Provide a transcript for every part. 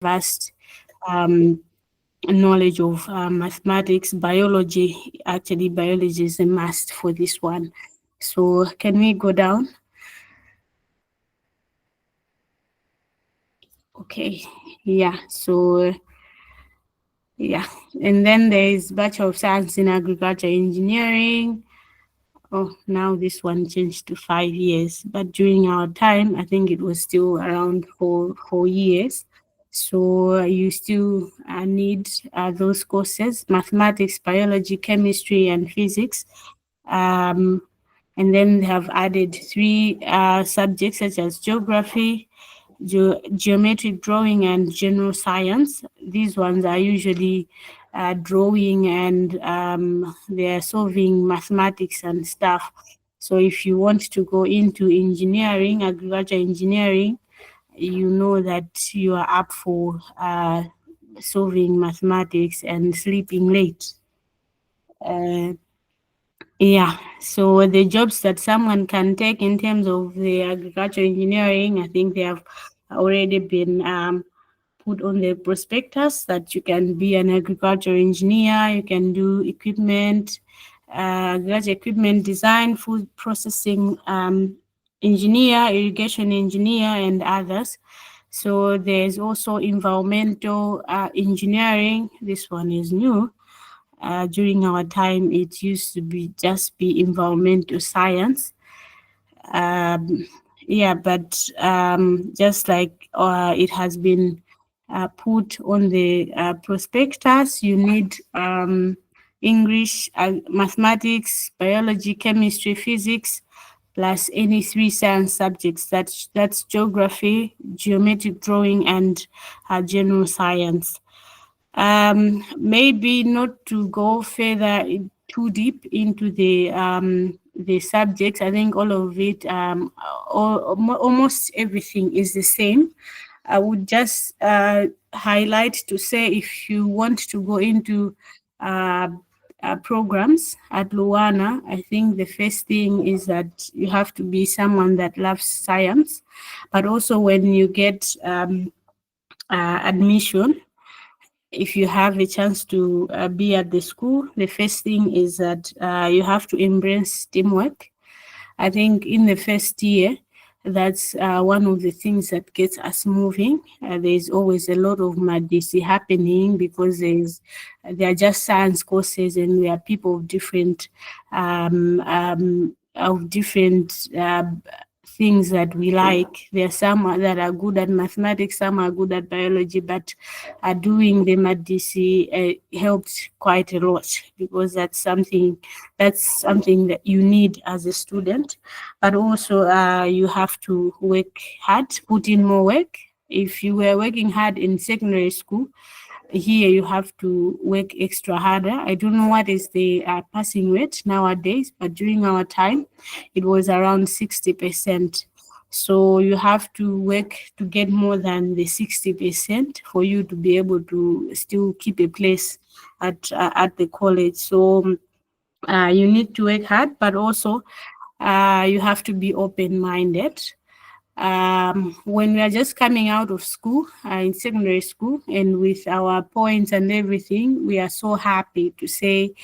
vast knowledge of mathematics, biology. Actually, biology is a must for this one. So can we go down? Okay, yeah, so yeah, and then there is Bachelor of Science in Agriculture Engineering. Oh, now this one changed to 5 years, but during our time, I think it was still around four years. So you still need those courses: mathematics, biology, chemistry, and physics. Um, and then they have added three subjects such as geography, geometric drawing, and general science. These ones are usually drawing, and they're solving mathematics and stuff. So if you want to go into engineering, agriculture engineering, you know that you are up for solving mathematics and sleeping late. Uh, yeah, so the jobs that someone can take in terms of the agriculture engineering, I think they have already been put on the prospectus, that you can be an agriculture engineer, you can do equipment, agriculture equipment design, food processing engineer, irrigation engineer, and others. So there's also environmental engineering. This one is new. During our time, it used to be environmental science. Um, yeah, but just like it has been put on the prospectus, you need English, mathematics, biology, chemistry, physics, plus any three science subjects. That's geography, geometric drawing, and general science. Maybe not to go further too deep into the subjects. I think all of it, almost everything is the same. I would just highlight to say, if you want to go into uh, programs at Luana, I think the first thing is that you have to be someone that loves science, but also when you get admission, if you have a chance to be at the school, the first thing is that you have to embrace teamwork. I think in the first year, that's one of the things that gets us moving. There's always a lot of madness happening because there are just science courses, and we are people of different things that we like. There are some that are good at mathematics, some are good at biology, but doing the MADC helped quite a lot, because that's something that you need as a student. But also you have to work hard, put in more work. If you were working hard in secondary school, here you have to work extra harder. I don't know what is the passing rate nowadays, but during our time, it was around 60%. So you have to work to get more than the 60% for you to be able to still keep a place at the college. So you need to work hard, but also you have to be open-minded. When we are just coming out of school, in secondary school, and with our points and everything, we are so happy to say,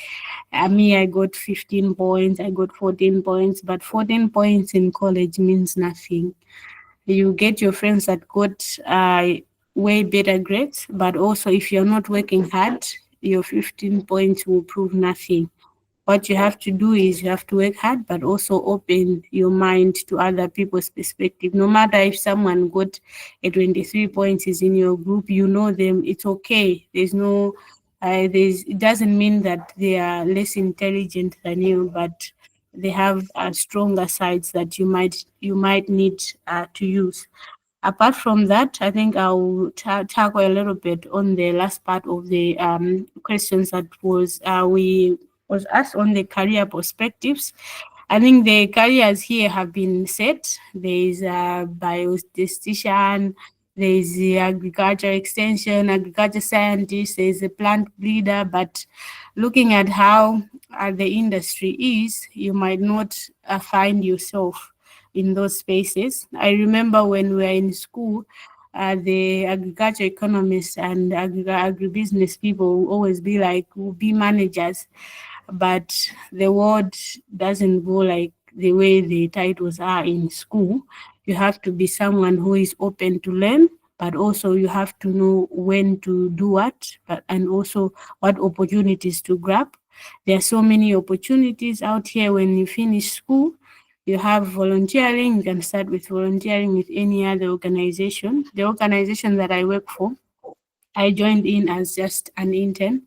me, I got 15 points, I got 14 points, but 14 points in college means nothing. You get your friends that got way better grades, but also if you're not working hard, your 15 points will prove nothing. What you have to do is you have to work hard, but also open your mind to other people's perspective. No matter if someone got a 23 points is in your group, you know them, it's okay. It doesn't mean that they are less intelligent than you, but they have stronger sides that you might need to use. Apart from that, I think I'll tackle a little bit on the last part of the questions that was asked on the career perspectives. I think the careers here have been set. There is a biostatistician, there is the agriculture extension, agriculture scientist, there is a plant breeder. But looking at how the industry is, you might not find yourself in those spaces. I remember when we were in school, the agriculture economists and agribusiness people will always be like, will be managers, but the world doesn't go like the way the titles are in school. You have to be someone who is open to learn, but also you have to know when to do what, and also what opportunities to grab. There are so many opportunities out here when you finish school. You have volunteering. You can start with volunteering with any other organization. The organization that I work for, I joined in as just an intern,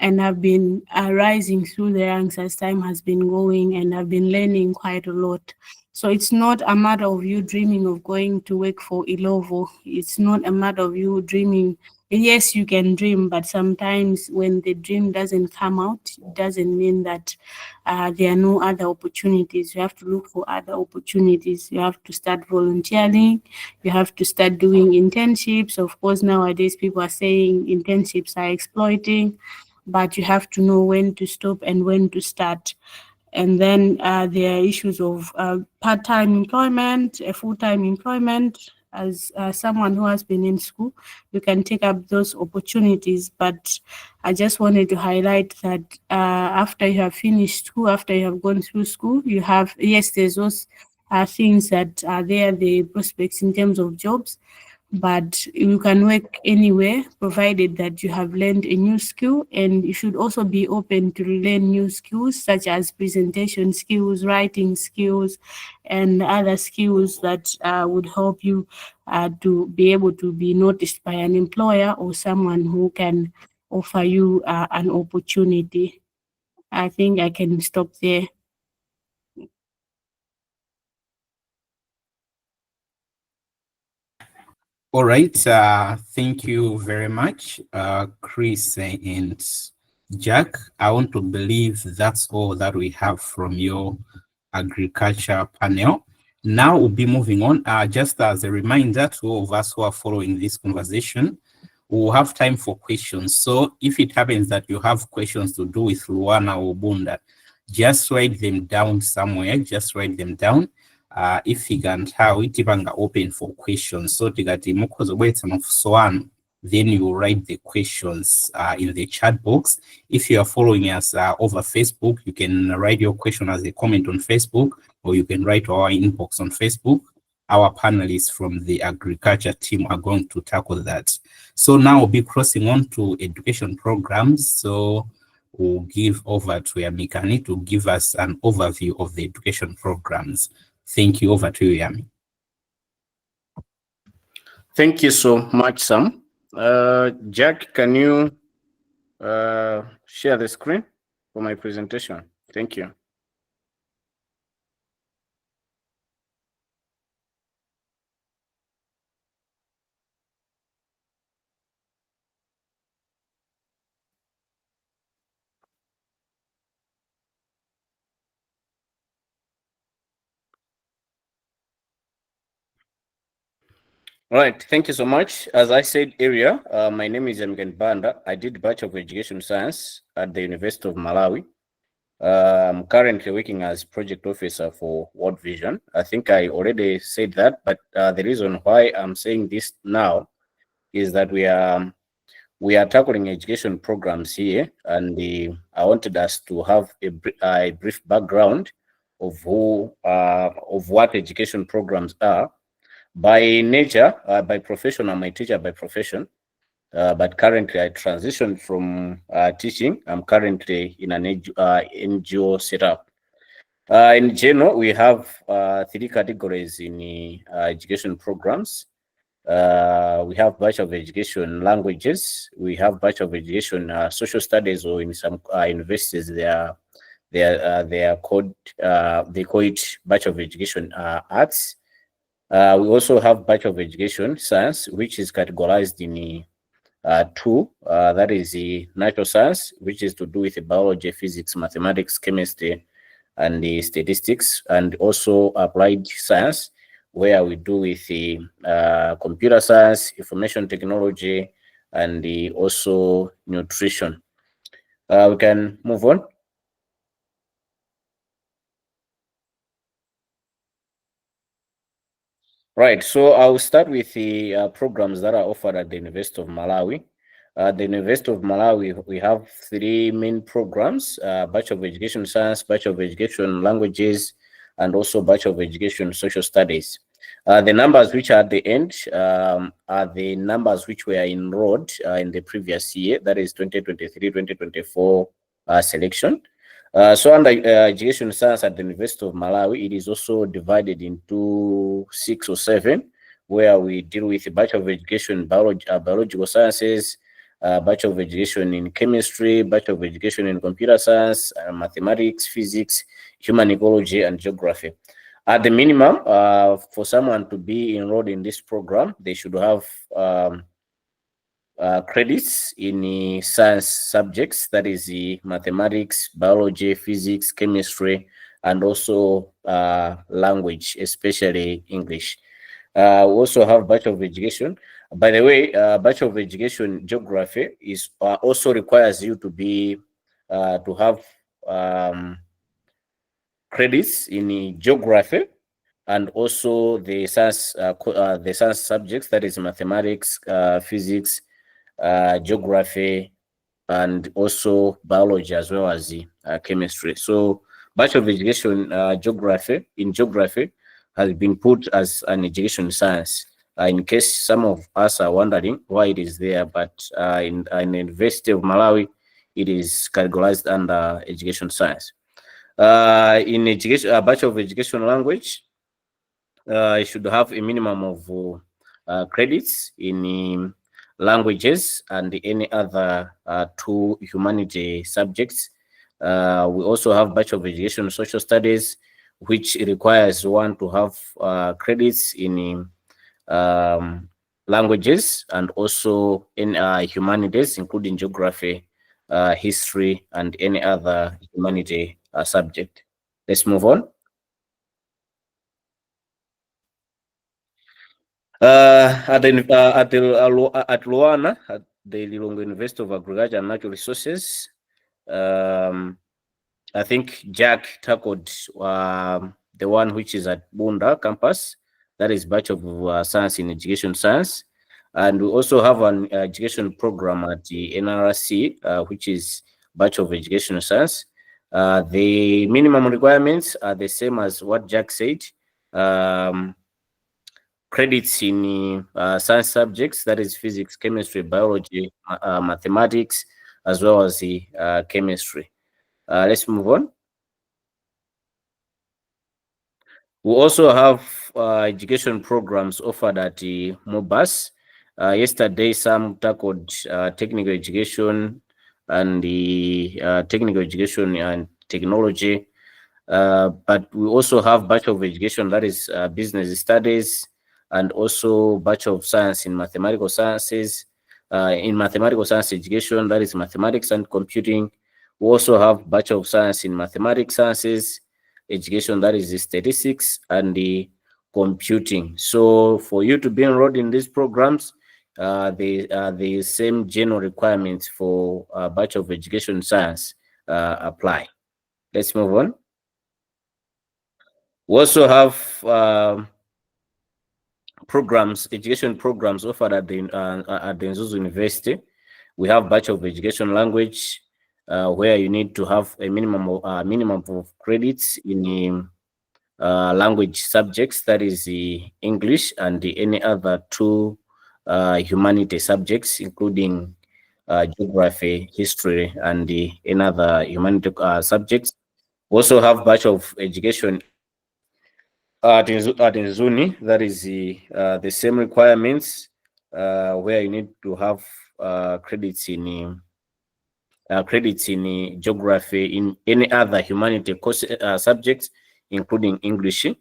and I've been rising through the ranks as time has been going, and I've been learning quite a lot. So it's not a matter of you dreaming of going to work for Ilovo. It's not a matter of you dreaming. Yes, you can dream, but sometimes when the dream doesn't come out, it doesn't mean that there are no other opportunities. You have to look for other opportunities. You have to start volunteering. You have to start doing internships. Of course, nowadays people are saying internships are exploiting, but you have to know when to stop and when to start. And then there are issues of part-time employment, full-time employment. As someone who has been in school, you can take up those opportunities. But I just wanted to highlight that after you have finished school, after you have gone through school, you have, yes, there's those things that are there, the prospects in terms of jobs, but you can work anywhere provided that you have learned a new skill. And you should also be open to learn new skills such as presentation skills, writing skills, and other skills that would help you to be able to be noticed by an employer or someone who can offer you an opportunity. I think I can stop there. All right. Thank you very much, Chris and Jack. I want to believe that's all that we have from your agriculture panel. Now we'll be moving on. Just as a reminder to all of us who are following this conversation, we'll have time for questions. So if it happens that you have questions to do with Luana or Bunda, just write them down somewhere. Just write them down. Ifika nthawi tipanga open for questions, so tikati mukhoza kubweretsa mafunso anu, then you write the questions in the chat box. If you are following us over Facebook, you can write your question as a comment on Facebook, or you can write our inbox on Facebook. Our panelists from the agriculture team are going to tackle that. So now we'll be crossing on to education programs. So we'll give over to Yamikani to give us an overview of the education programs. Thank you. Over to you, Yami. Thank you so much, Sam. Jack, can you share the screen for my presentation? Thank you. All right, thank you so much. As I said earlier, my name is Emgen Banda. I did Bachelor of Education Science at the University of Malawi. I'm currently working as project officer for World Vision. I think I already said that, but the reason why I'm saying this now is that we are tackling education programs here, and I wanted us to have a brief background of of what education programs are. By nature, by profession, I'm a teacher by profession, but currently I transitioned from teaching. I'm currently in an NGO setup. In general, we have three categories in education programs. We have Bachelor of Education Languages. We have Bachelor of Education Social Studies, or in some universities they are called they call it Bachelor of Education Arts. We also have Bachelor of Education Science, which is categorized in two. That is the natural science, which is to do with the biology, physics, mathematics, chemistry, and the statistics, and also applied science, where we do with the computer science, information technology, and also nutrition. We can move on. Right. So I'll start with the programs that are offered at the University of Malawi. At the University of Malawi, we have three main programs: Bachelor of Education Science, Bachelor of Education Languages, and also Bachelor of Education Social Studies. The numbers which are at the end are the numbers which were enrolled in the previous year, that is 2023-2024 selection. So under education science at the University of Malawi, it is also divided into 6 or 7, where we deal with the Bachelor of Education in Biological Sciences, Bachelor of Education in Chemistry, Bachelor of Education in Computer Science, Mathematics, Physics, Human Ecology, and Geography. At the minimum, for someone to be enrolled in this program, they should have credits in the science subjects, that is the mathematics, biology, physics, chemistry, and also language, especially English. We also have Bachelor of Education. By the way, Bachelor of Education Geography is also requires you to be to have credits in geography and also the science subjects, that is mathematics, physics, geography, and also biology, as well as the chemistry. So Bachelor of Education geography has been put as an education science. In case some of us are wondering why it is there, but in the University of Malawi, it is categorized under education science. In education, Bachelor of Education Language, you should have a minimum of credits in languages and any other 2 humanity subjects. We also have Bachelor of Education Social Studies, which requires one to have credits in languages and also in humanities, including geography, history, and any other humanity subject. Let's move on. At Luana, at the Lilongwe University of Agriculture and Natural Resources, I think Jack tackled the one which is at Bunda campus, that is Bachelor of Science in Education Science. And we also have an education program at the NRC, which is Bachelor of Education Science. The minimum requirements are the same as what Jack said. Credits in science subjects, that is physics, chemistry, biology, mathematics, as well as the chemistry. Let's move on. We also have education programs offered at the MOBAS. Yesterday, some tackled technical education and the technical education and technology. But we also have Bachelor of Education, that is business studies, and also Bachelor of Science in Mathematical Sciences. In Mathematical Science Education, that is Mathematics and Computing. We also have Bachelor of Science in Mathematics Sciences Education, that is the Statistics and the Computing. So for you to be enrolled in these programs, the same general requirements for Bachelor of Education Science apply. Let's move on. We also have education programs offered at the Nzuzu University. We have Bachelor of Education Language, where you need to have a minimum of credits in language subjects, that is the English and any other 2 humanity subjects, including geography, history, and another humanity subjects. We also have Bachelor of Education at Nzuni, that is the same requirements, where you need to have credits in geography, in any other humanity course subjects, including English. We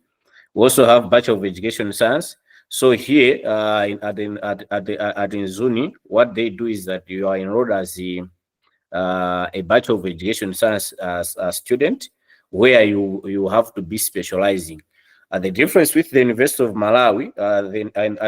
also have Bachelor of Education Science. So here at Nzuni, what they do is that you are enrolled as a Bachelor of Education Science as a student, where you have to be specializing. The difference with the University of Malawi, at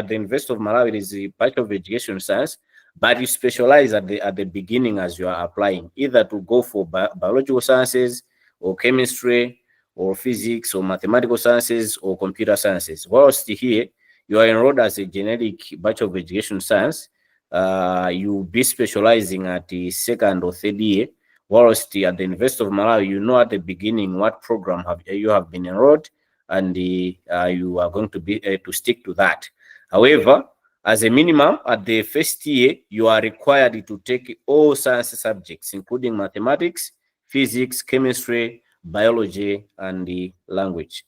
the University of Malawi, it is the Bachelor of Education Science, but you specialize at the beginning as you are applying, either to go for biological sciences or chemistry or physics or mathematical sciences or computer sciences. Whilst here, you are enrolled as a generic Bachelor of Education Science, you'll be specializing at the second or third year, whilst at the University of Malawi, you know at the beginning what program you have been enrolled, and you are going to be to stick to that. However, as a minimum, at the first year, you are required to take all science subjects, including mathematics, physics, chemistry, biology, and the language.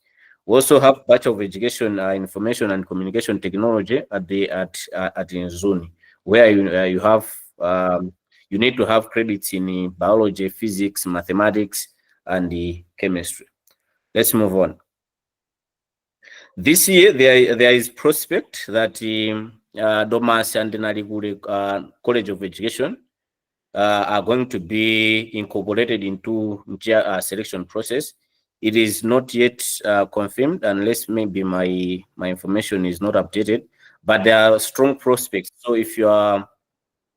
We also have Bachelor of Education Information and Communication Technology at Nzuni, where you have you need to have credits in biology, physics, mathematics, and the chemistry. Let's move on. This year, there is prospect that Domas and Narigure College of Education are going to be incorporated into selection process. It is not yet confirmed, unless maybe my information is not updated, but there are strong prospects. So if you are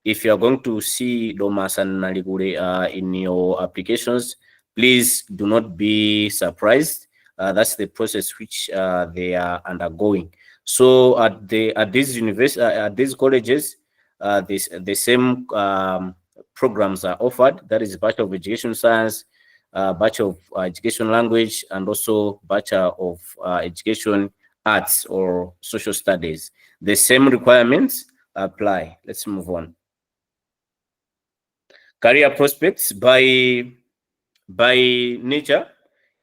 going to see Domas and Narigure in your applications, please do not be surprised. That's the process which they are undergoing. So at these universities, at these colleges, the same programs are offered. That is Bachelor of Education Science, Bachelor of Education Language, and also Bachelor of Education Arts or Social Studies. The same requirements apply. Let's move on. Career prospects. By nature,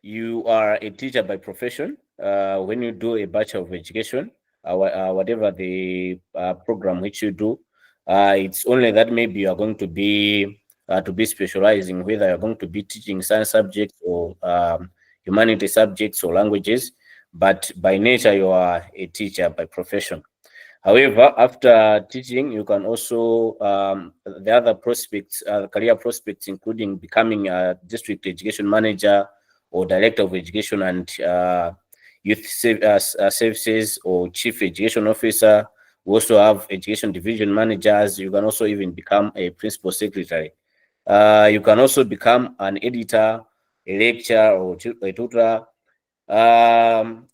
you are a teacher by profession. When you do a Bachelor of Education, whatever the program which you do, it's only that maybe you are going to be specializing, whether you're going to be teaching science subjects or humanity subjects or languages, but by nature you are a teacher by profession. However, after teaching, you can also the other prospects, career prospects, including becoming a district education manager or director of education and youth services or chief education officer. We also have education division managers. You can also even become a principal secretary. You can also become an editor, a lecturer, or a tutor.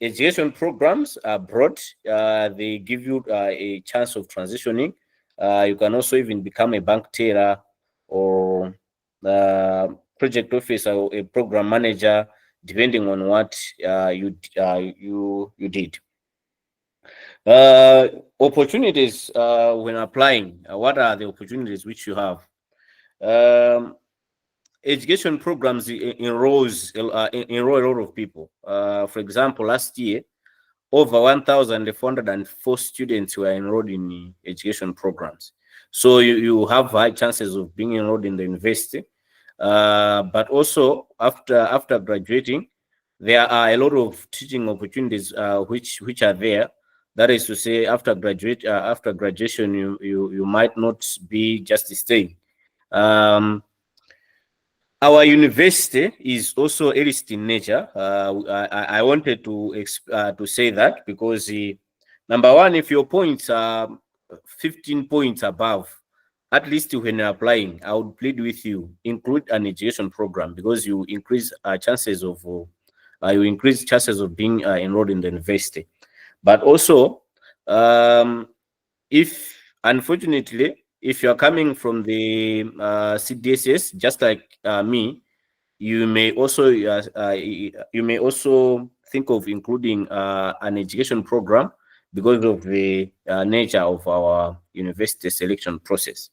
Education programs are broad. They give you a chance of transitioning. You can also even become a bank teller or project officer or a program manager, depending on what you did. Opportunities when applying. What are the opportunities which you have? Education programs enroll a lot of people. For example, last year, over 1,404 students were enrolled in education programs. So you have high chances of being enrolled in the university. But also after graduating, there are a lot of teaching opportunities which are there. That is to say, after graduation, you might not be just staying. Our university is also elitist in nature. I wanted to say that because number one, if your points are 15 points above, at least when you're applying, I would plead with you, include an education program because you increase chances of being enrolled in the university. But also, if unfortunately, if you are coming from the CDSS, just like me, you may also think of including an education program because of the nature of our university selection process.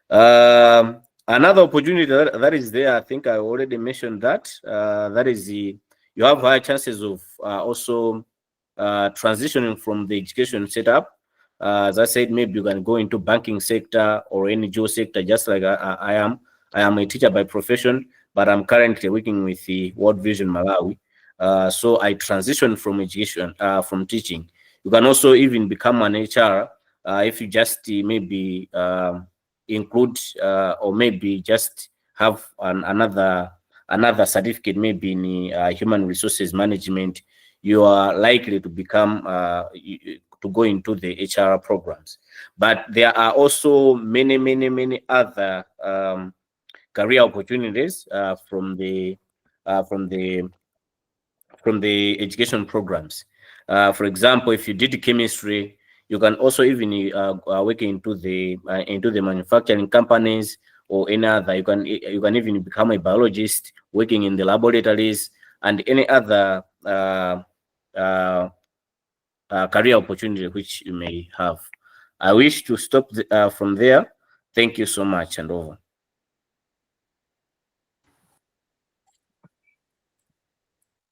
Another opportunity that is there, I think I already mentioned that. That is you have higher chances of also transitioning from the education setup. As I said, maybe you can go into banking sector or NGO sector, just like I am. I am a teacher by profession, but I'm currently working with the World Vision Malawi. So I transitioned from education, from teaching. You can also even become an HR if you just maybe include or maybe just have another certificate, maybe in human resources management. You are likely to become to go into the HR programs. But there are also many other career opportunities from the education programs. For example, if you did chemistry, you can also even work into the manufacturing companies or any other. You can even become a biologist working in the laboratories and any other career opportunity which you may have. I wish to stop from there. Thank you so much, and over.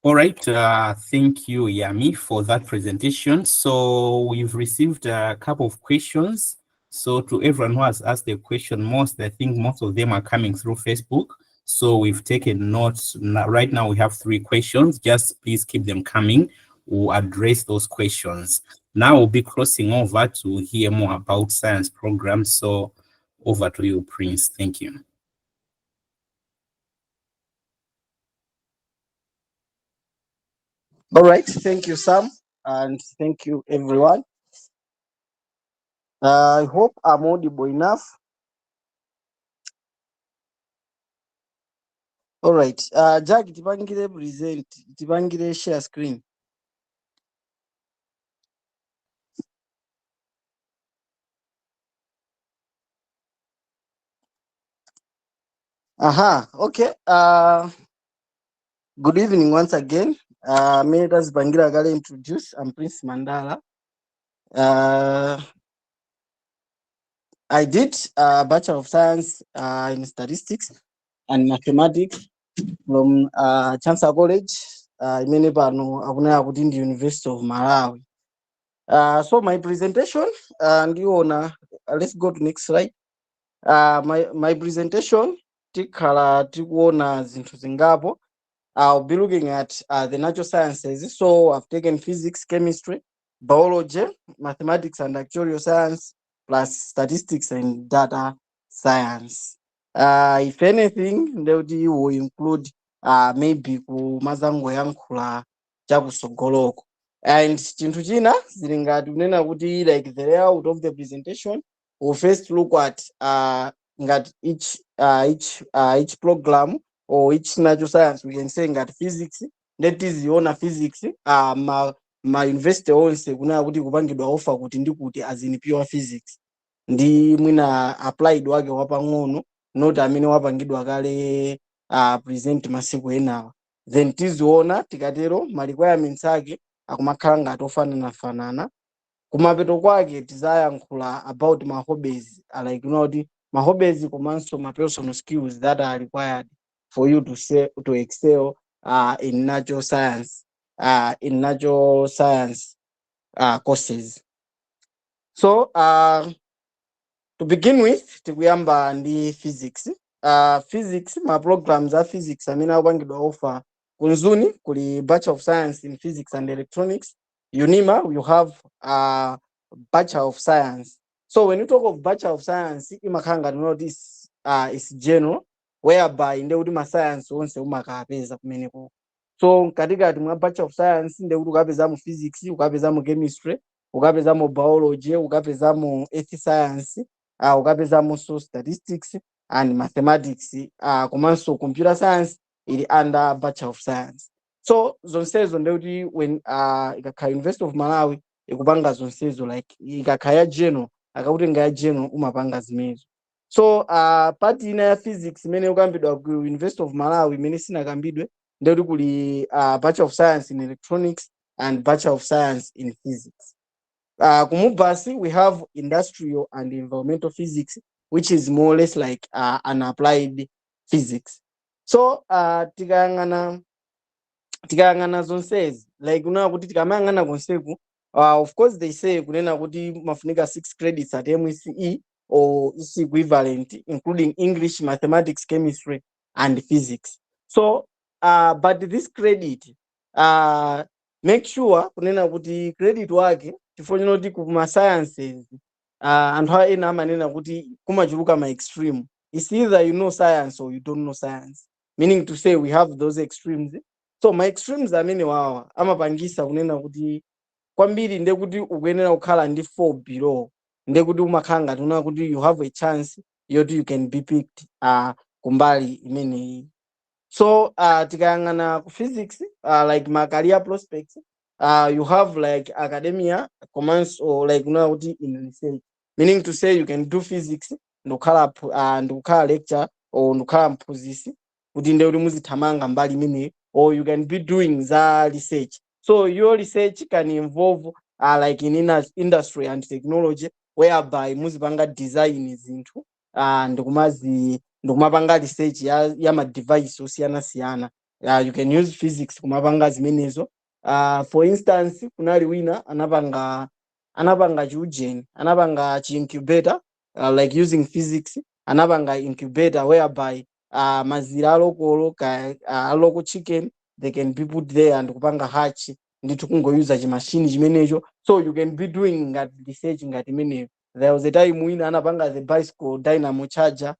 All right, thank you, Yami, for that presentation. So we've received a couple of questions. So to everyone who has asked a question, I think most of them are coming through Facebook. So we've taken notes. Right now we have 3 questions. Just please keep them coming. We'll address those questions. Now we'll be crossing over to hear more about science programs. So over to you, Prince. Thank you. All right, thank you, Sam, and thank you, everyone. I hope I'm audible enough. All right, Jack, tipangire present, tipangire share screen. Okay. Good evening once again. May as Bangira Gale introduce. I'm Prince Mandala. I did a Bachelor of Science in Statistics and Mathematics from Chancellor College, Imenebano, Abuna within the University of Malawi. So my presentation, and you wanna let's go to next slide. My presentation, tikhala tikuona zinthu zingapo. I'll be looking at the natural sciences. So I've taken physics, chemistry, biology, mathematics, and actuarial science, plus statistics and data science. If anything, they will include maybe kumazango yankhula chakusogoloko. And chinthu china zilingati kunena kuti like the layout of the presentation, we'll first look at each program or each natural science. We can say that physics, that is yona physics, ma university onse kuna kuti kupangidwa offer kuti ndi kuti as in pure physics ndi mwina applied wake wapang'ono not amene wapangidwa kale present masiku enawa, then tiziona tikatero ma requirements ake akumakhala ngati ofananafanana. Kumapeto kwake tizayankhula about my hobbies, like my hobbies komanso my personal skills that are required for you to excel in natural science courses. So to begin with, tikuyamba ndi physics. Physics, my programs are physics amene akupangidwa offer kunzuni kuli Bachelor of Science in Physics and Electronics. UNIMA, you have Bachelor of Science. So when you talk of Bachelor of Science, imakanga this is general, whereby in the science onse umakapeza kumeneko. So katikati mwa Bachelor of Science nde kuti ukapeza mu physics, ukapeza mu chemistry, ukapeza mu biology, ukapeza mu earth science, ukapeza mu statistics and mathematics, komanso computer science ili under Bachelor of Science. So zonsezo nde kuti when ikakhala University of Malawi ikupanga zonsezo like ikakhala general akakuti ngaya general umapanga zimezo. So part ina ya physics imene ukambidwa ku University of Malawi imene sinakambidwe nde kuti kuli Bachelor of Science in Electronics and Bachelor of Science in Physics. Kumubasi we have industrial and environmental physics, which is more or less like an applied physics. So tikayang'ana zonsezi like kunena kuti tikamayang'ana konseku, of course they say kunena kuti mafunika 6 credits at MSE or is equivalent, including English, mathematics, chemistry, and physics. So but this credit make sure kunena kuti credit wake tifuna kuti kuma sciences anthu ena amanena kuti kumachuluka ma extreme. It's either you know science or you don't know science, meaning to say we have those extremes. So my extremes amene wawa amapangisa kunena kuti kwambiri nde kuti ukuyenera kukhala ndi 4 below, nde kuti umakhala ngati una kuti you have a chance yoti you can be picked kumbali imeneyi. So tikayang'ana ku physics like my career prospects, you have like academia commerce or like in research, meaning to say you can do physics ndikukhala lecture or ndikukhala mphunzitsi kuti nde kuti muzithamanga mbali imeneyo, or you can be doing za research. So your research can involve like in industry and technology, whereby muzipanga design zinthu ndikumapanga research ya ma device osiyana. You can use physics kumapanga zimenezo. For instance, kunali wina anapanga chiujeni, anapanga incubator like using physics, anapanga incubator whereby mazira aloko chicken, they can be put there and kupanga hatch ndithu kungoyuza chimashini chimenecho. So you can be doing ngati research ngati imeneyo. There was a time wina anapanga the bicycle dynamo charger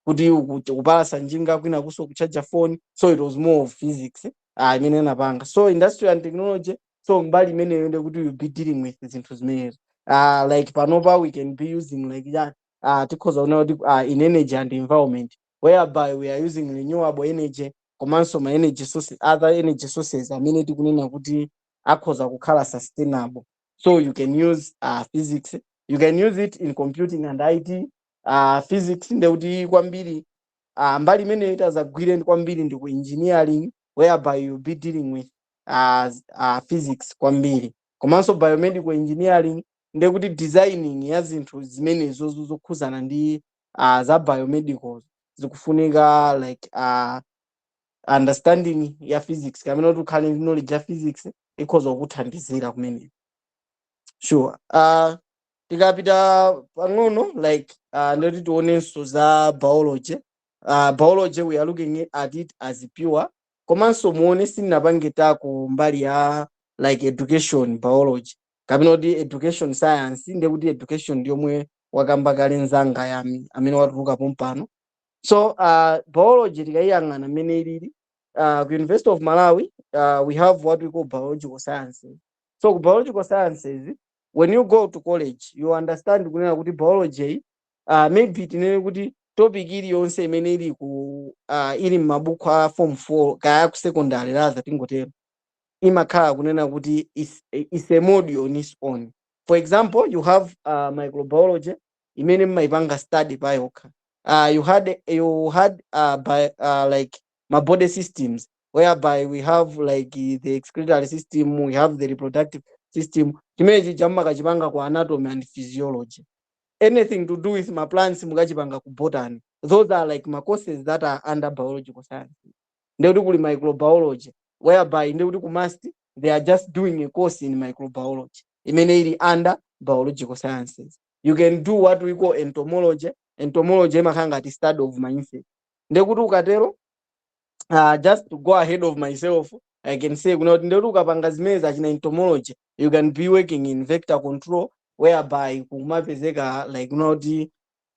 kuti kupalasa njinga kwina kuso kucharger phone. So it was more of physics imene anapanga. So industry and technology, so mbali imeneyo nde kuti you be dealing with zinthu zimenezo. Like panopa we can be using like that because of in energy and environment, whereby we are using renewable energy komanso ma energy sources, other energy sources amene tikunena kuti akhoza kukhala sustainable. So you can use physics, you can use it in computing and IT. Physics nde kuti kwambiri mbali imene itazagwire kwambiri ndi ku engineering, whereby you be dealing with physics kwambiri. Komanso biomedical engineering nde kuti designing ya zinthu zimenezo zokhuzana ndi za biomedical zikufunika like understanding ya physics kamene kuti ukhale knowledge ya physics ikhoza kukuthandizira kumene. Sure. Tikapita pang'ono like ndoti tionenso za biology. Biology we are looking at it as pure, komanso muone sininapangitako mbali ya like education biology kapena kuti education science, nde kuti education ndiyomwe wakamba kale nzanga yami amene watuluka pompano. So biology tikayiyang'ana mmene ilili ku University of Malawi, we have what we call biological sciences. So ku biological sciences, when you go to college you understand kunena kuti biology maybe tinene kuti topic iliyonse imene ili ku ili m'mabuku a form 4 kaya ku secondary rather tingotero, imakhala kunena kuti is a module on its own. For example, you have microbiology imene mmaipanga study payokha. You had like my body systems, whereby we have like the excretory system, we have the reproductive system, chimene chammakachipanga ku anatomy and physiology. Anything to do with my plants mukachipanga ku botany. Those are like my courses that are under biological science. Ndekuti kuli microbiology, whereby ndekuti ku must they are just doing a course in microbiology imene ili under biological sciences. You can do what we call entomology. Entomology imakhala ngati study of my insects. Ndekuti ukatero just to go ahead of myself, I can say kuti ndekuti ukapanga zimene zachina entomology, you can be working in vector control, whereby kumapezeka like kuti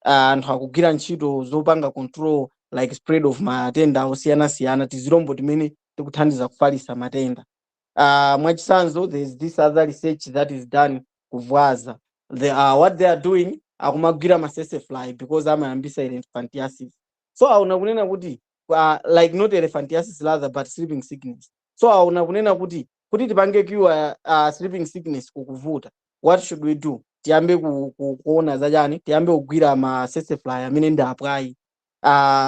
anthu akugwira ntchito zopanga control like spread of matenda osiyana tizilombo timene tikuthandiza kufalisa matenda. Mwachisanzo, there's this other research that is done kuvwaza. What they are doing akumagwira masese fly because amayambisa elephantiasis. So auna kunena kuti like not elephantiasis rather but sleeping sickness. So auna kunena kuti tipange cure sleeping sickness kukuvuta, what should we do? Tiyambe kuona zachani, tiyambe kugwira masese fly amene ndi apply.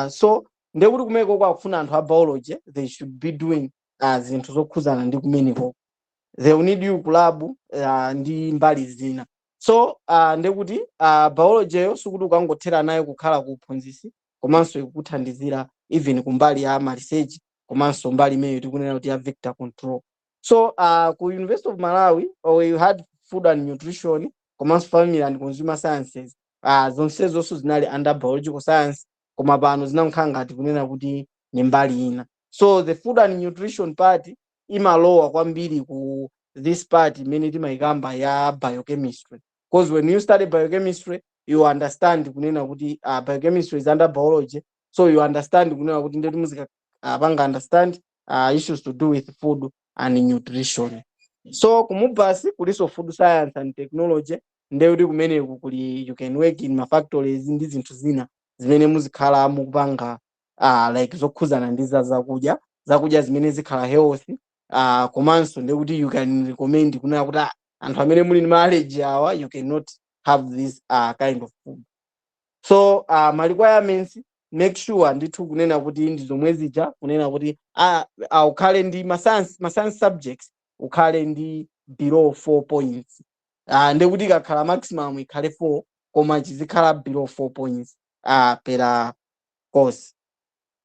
So ndekuti kumeko kwakufuna anthu a biology, they should be doing zinthu zokhuzana ndi kumeneko. They will need you kulabu ndi mbali zina. So ndekuti biology yo sikuti ukangothera nayo kukhala kuphunzisi, komanso ikuthandizira even kumbali ya research, komanso mbali imene tikunena kuti ya vector control. So ku University of Malawi we had food and nutrition, komanso family and consumer sciences. Zonsezo zinali under biological science, koma pano zinakhala ngati kunena kuti ni mbali ina. So the food and nutrition part imalowa kwambiri ku this part imene timayikamba ya biochemistry, because when you study biochemistry you understand kunena kuti biochemistry is under biology. So you understand kunena kuti ndeti muzika panga understand issues to do with food and nutrition. So kumubasi kuliso food science and technology, ndekuti kumeneku kuli you can work in ma factories ndi zinthu zina zimene muzikhala mukupanga like zokhuzana ndi zakudya zimene zikhala healthy komanso ndekuti you can recommend kunena kuti anthu amene muli ndi allergy awa you cannot have this kind of food. So ma requirements make sure ndithu kunena kuti ndi zomwe zija kunena kuti ukhale ndi ma science subjects ukhale ndi below 4 points. Ndekuti ikakhala maximum ikhale 4 koma chizikhala below 4 points per course.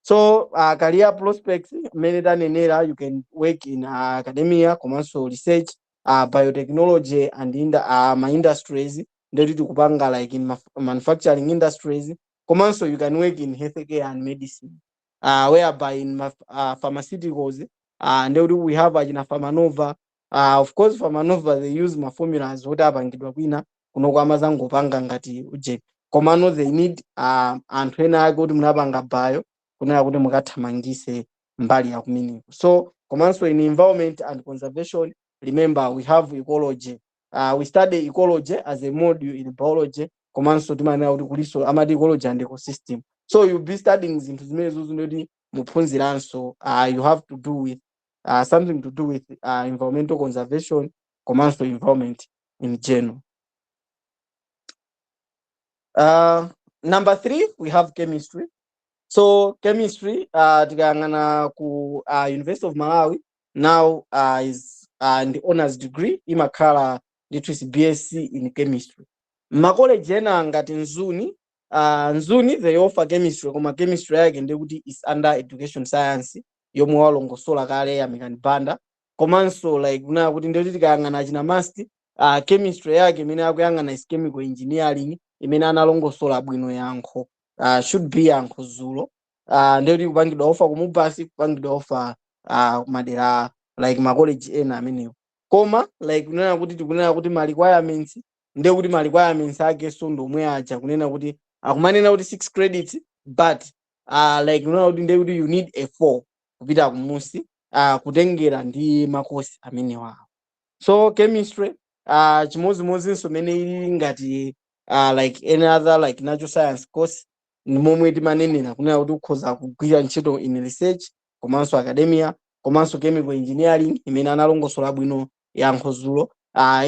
So career prospects many tanenera you can work in academia komanso research, biotechnology and in the ma industries ndeti tikupanga like in manufacturing industries. Komanso you can work in healthcare and medicine, whereby in pharmaceuticals ndeti we have achina Pharmanova. Of course Pharmanova they use ma formulas oti apangidwa kwina kuno kwamazangopanga ngati uje komano they need anthu ena ake kuti munapanga bio kunena kuti mukathamangise mbali ya kumeneko. So komanso in environment and conservation, remember we have ecology. We study ecology as a module in biology. Komanso timanena kuti kuliso amati ecology and ecosystem. So you'll be studying zinthu zimene zozunoti muphunziranso you have to do with something to do with environmental conservation komanso environment in general. Number 3 we have chemistry. So chemistry tikayang'ana ku University of Malawi now is in the honors degree imakhala ndithu is BSc in chemistry. Makoleji ena ngati Nzuni they offer chemistry koma chemistry yake ndikuti is under education science yomwe walongosola kale American Banda. Komanso like kunena kuti ndikuti tikayang'ana achina masti chemistry yake imene akuyang'ana is chemical engineering imene analongosola bwino yankho should be yankho Zulo. Ndikuti kupangidwa offer kumubasi kupangidwa offer madera like makoleji ena amenewo. Koma like kunena kuti tikunena kuti ma requirements ndekuti ma requirements ake so ndomwe aja kunena kuti akumanena kuti 6 credits but like kunena kuti ndekuti you need a 4 kupita kumusi kutengera ndi makosi amenewa. So chemistry chimozimozinso mene ili ngati like any other like natural science course momwe timanenera kunena kuti ukhoza kugwira ntchito in research komanso academia komanso chemical engineering imene analongosola bwino yankho Zulo.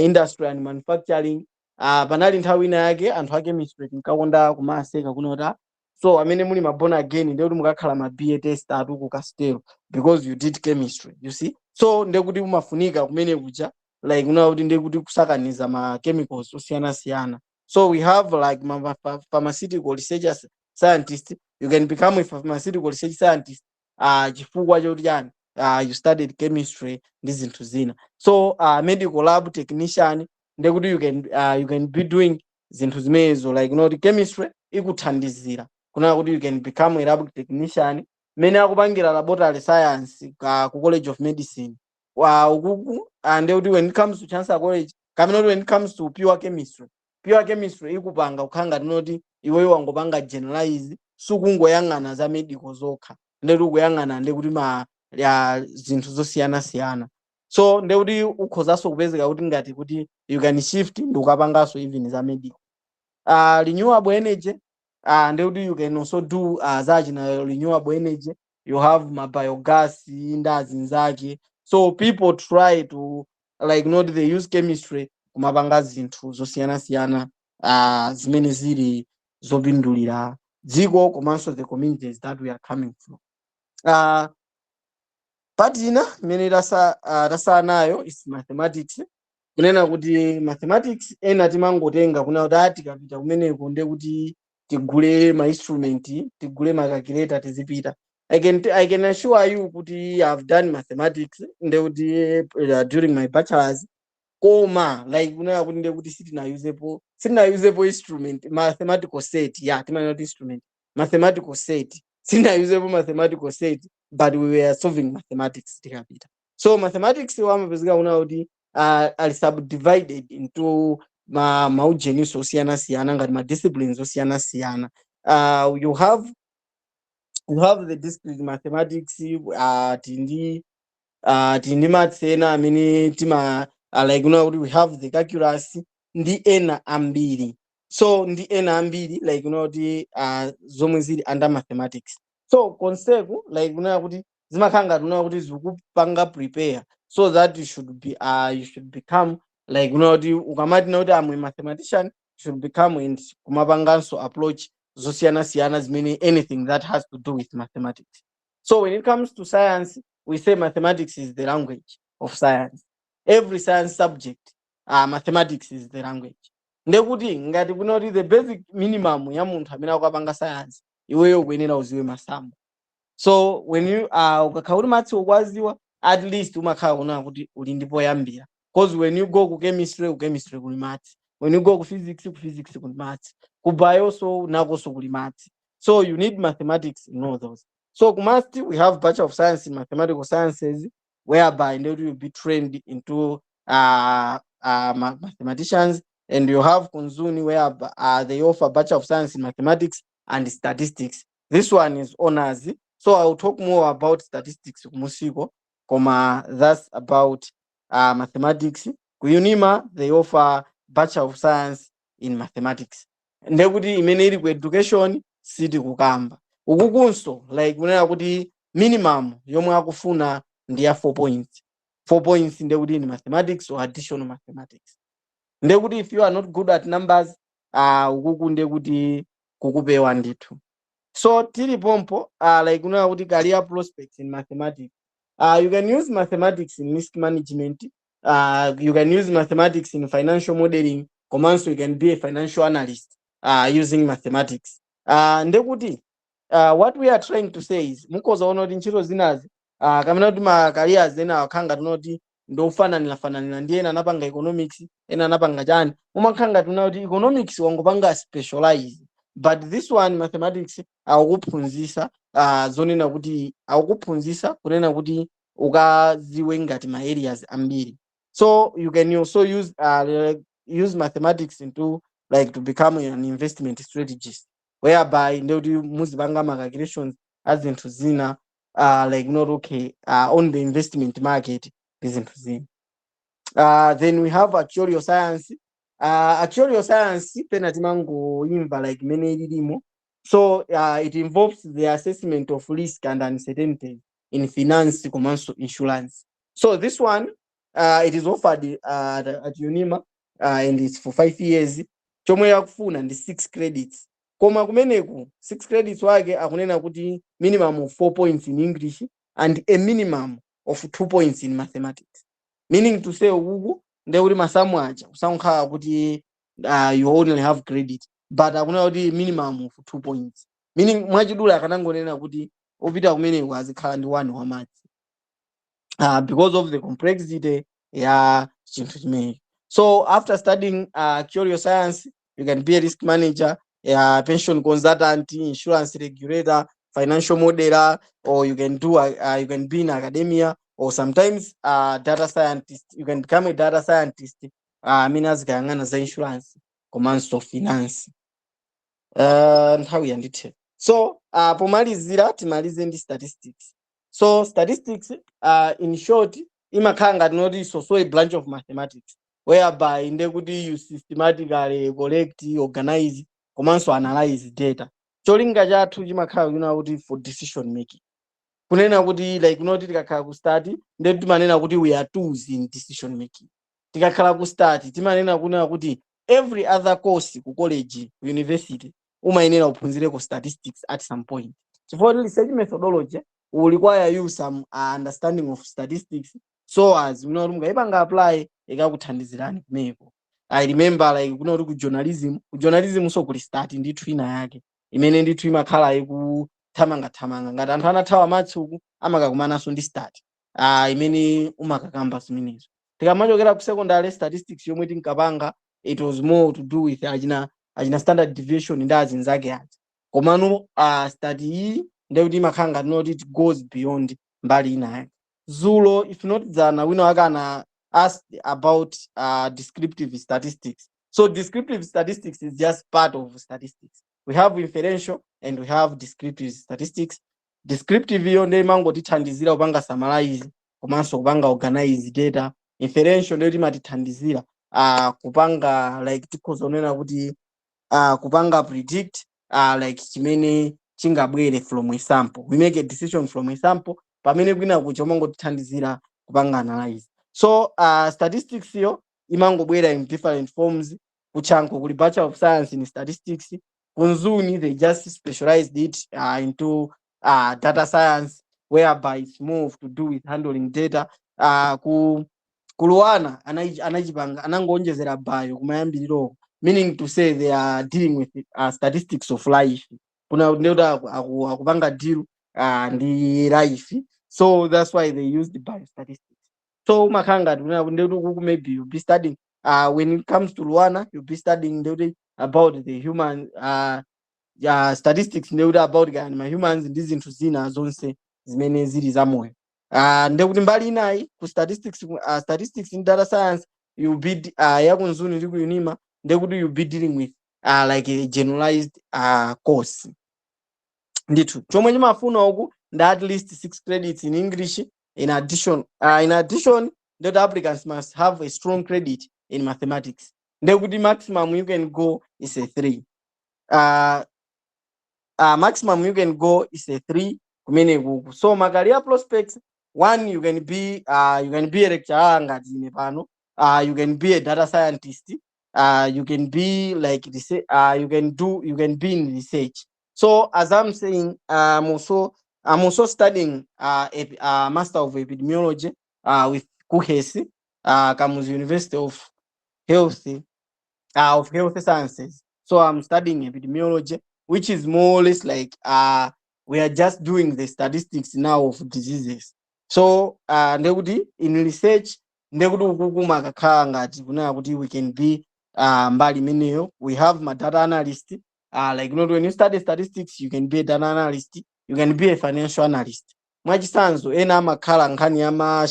Industry and manufacturing panali nthawi ina yake anthu a chemistry tinkakonda kumaseka kunota so amene muli mabona again ndekuti mukakhala ma BA test ku Castelo because you did chemistry, you see. So ndekuti umafunika kumene kuja like kunena kuti ndekuti kusakaniza ma chemicals osiyana. So we have like pharmaceutical research scientist. You can become a pharmaceutical research scientist chifukwa choti yani you studied chemistry ndi zinthu zina. So medical lab technician ndekuti you can be doing zinthu zimenezo like chemistry ikuthandizira kunena kuti you can become a lab technician mene akupangira laboratory science ku College of Medicine ukuku. Ndekuti when it comes to Chancellor College kamene when it comes to pure chemistry ikupanga ukhanga tinoti iweyo wangopanga generalize sukungoyang'ana za medical zokha ndekuti ukuyang'ana ndekuti zinthu zosiyana. So ndekuti ukhozanso kupezeka kuti ngati kuti you can shift ndi ukapanganso even za medical. Renewable energy ndekuti you can also do zachina renewable energy. You have ma biogas ndazi nzake. So people try to like they use chemistry kumapanga zinthu zosiyana zimene zili zopindulira dziko komanso the communities that we are coming from. Part ina imene tasa nayo is mathematics. Kunena kuti mathematics ena timangotenga kunena kuti tikapita kumeneko ndekuti tigule ma instrument tigule ma calculator tizipita. I can assure you kuti I've done mathematics ndekuti during my bachelor's koma like kunena kuti ndekuti sitinayuzepo instrument mathematical set timanena kuti instrument mathematical set sitinayuzepo mathematical set but we were solving mathematics tikapita. So mathematics wamapezeka kunena kuti are subdivided into maujeni osiyana ngati ma disciplines osiyana. You have the discrete mathematics tindi maths ena amene tima like kuti we have the calculus ndi ena ambiri. So ndi ena ambiri like kuti zomwe zili under mathematics. So konseku like kuti zimakhanga kuti zikupanga prepare so that you should become like ukamati kuti I'm a mathematician, you should become and kumapanganso approach zosiyana-siyana zimene anything that has to do with mathematics. So when it comes to science, we say mathematics is the language of science. Every science subject, mathematics is the language. Ndekuti ngati kunoti the basic minimum ya munthu amene akupanga science, iweyo ukuyenera uziwe masamu. So when you ukakhala kuti matsi ukwaziwa, at least umakhala kuona kuti uli ndipo yambira. Because when you go ku chemistry kuli maths. When you go ku physics kuli maths. Ku bio so nakonso kuli maths. So you need mathematics in all those. So maths, we have Bachelor of Science in Mathematical Sciences, whereby you will be trained into mathematicians, and you have Kunzuni, where they offer Bachelor of Science in Mathematics and Statistics. This one is honors. So I'll talk more about statistics, Musiko, that's about mathematics. Kuyunima, they offer Bachelor of Science in Mathematics. Ndekuti imene ku education siti kukamba. Ukukunso like kunena kuti minimum yomwe akufuna ndi ya 4 points. 4 points ndekuti in mathematics or additional mathematics. Ndekuti if you are not good at numbers, ukuku ndekuti kukupewa ndithu. So tili pompo like kunena kuti career prospects in mathematics. You can use mathematics in risk management. You can use mathematics in financial modeling. Komanso you can be a financial analyst using mathematics. Ndekuti what we are trying to say is mukoza onoti ntchito zinazi kamena kuti ma careers ena akhanga tinoti ndofananira ndi ena anapanga economics, ena anapanga chani, umakhanga tinoti economics wangopanga specialize, but this one mathematics akukuphunzisa zonena kuti akukuphunzisa kunena kuti ukaziwe ngati ma areas ambiri. So you can also use mathematics into like to become an investment strategist, whereby ndekuti muzipanga ma calculations azinthu zina like not okay on the investment market izinthu zina. Then we have actuarial science. Actuarial science pena timangoimva like mene ilimo. So it involves the assessment of risk and uncertainty in finance, commercial, insurance. So this one it is offered at Unima and it's for 5 years. Chomwe yakufuna ndi 6 credits. Koma kumeneku 6 credits wake akunena kuti minimum of 4 points in English and a minimum of 2 points in mathematics. Meaning to say ukuku ndekuti masamu aja usankhala kuti you only have credit, but akunena kuti minimum of 2 points. Meaning mwachidula akanangonena kuti opita kumeneku azikhala ndi 1 wa maths. Because of the complexity ya chinthu chimenechi. So after studying actuarial science, you can be a risk manager, pension consultant, insurance regulator, financial modeler, or you can do you can be in academia, or sometimes data scientist. You can become a data scientist. Minas gangana za insurance, commands of finance. How we ndithe. So pomalizira timalize ndi statistics. So statistics in short imakhanga tinoti so a branch of mathematics, whereby ndekuti you systematically collect, organize, komanso analyze data. Cholinga chathu chimakhala kuna kuti for decision making. Kunena kuti like unoti tikakhala ku study ndetu timanena kuti we are tools in decision making. Tikakhala ku study timanena kuna kuti every other course ku college, university umayenera uphunzire ku statistics at some point. So for research methodology will require you some understanding of statistics, so as mungaipanga apply ikakuthandizirani kumeko. I remember like kunoti ku journalism so kuli start ndithu ina yake imene ndithu imakhala ikuthamanga ngati anthu anathawa matsuku amakakumanaso ndi start imene umakakamba zimenezo. Tikamachokera ku secondary statistics yomwe tinkapanga, it was more to do with achina standard deviation ndi azinzake aja. Komano study iyi ndekuti imakhanga tinoti it goes beyond mbali ina yake. Zulo if not dzana wina wakana asked about descriptive statistics. So descriptive statistics is just part of statistics. We have inferential and we have descriptive statistics. Descriptive yo ndi mangotithandizira kupanga summarize komanso kupanga organize data. Inferential ndio timatithandizira kupanga like tikhozonena kuti kupanga predict like chimene chingabwere from a sample. We make a decision from a sample. Pamene kwina kucha mangotithandizira kupanga analyze. So statistics yo imangobwera in different forms. Kuchanko kuli Bachelor of Science in Statistics. Kunzuni they just specialized it into data science, whereby it's more to do with handling data. Kuluana anachipanga anangonjezera bayo kumayambiriro, meaning to say they are dealing with statistics of life. Kuna ndeuda akupanga deal ndi life, so that's why they use the biostatistics. So makanga maybe you'll be studying when it comes to Luana, you'll be studying about the human statistics about humans ndi zinthu zina zonse zimene zili zamoyo. Ndekuti mbali inayi ku statistics in data science you'll be yakunzuni ndi ku unima, ndekuti you'll be dealing with like a generalized course. Ndithu chomwe chimafuna uku ndi at least 6 credits in English. In addition, the applicants must have a strong credit in mathematics. The maximum you can go is a 3. Maximum you can go is a 3. So my career prospects, one, you can be a lecturer, you can be a data scientist, you can be like you can be in research. So as I'm saying, I'm also studying a master of epidemiology with Kuhesi, Kamuzu University of Health Sciences. So I'm studying epidemiology, which is more or less like we are just doing the statistics now of diseases. So in research we can be mbali meneyo. We have my data analyst. Like when you study statistics, you can be a data analyst, you can be a financial analyst. Mwachisanzo ena amakhala nkhani ya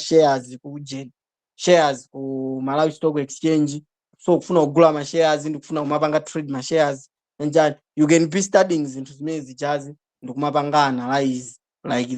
shares ku Malawi Stock Exchange. So kufuna kugula ma shares ndi kufuna kumapanga trade ma shares njani, you can be studying zinthu zimene zijazi ndi kumapanga analyze like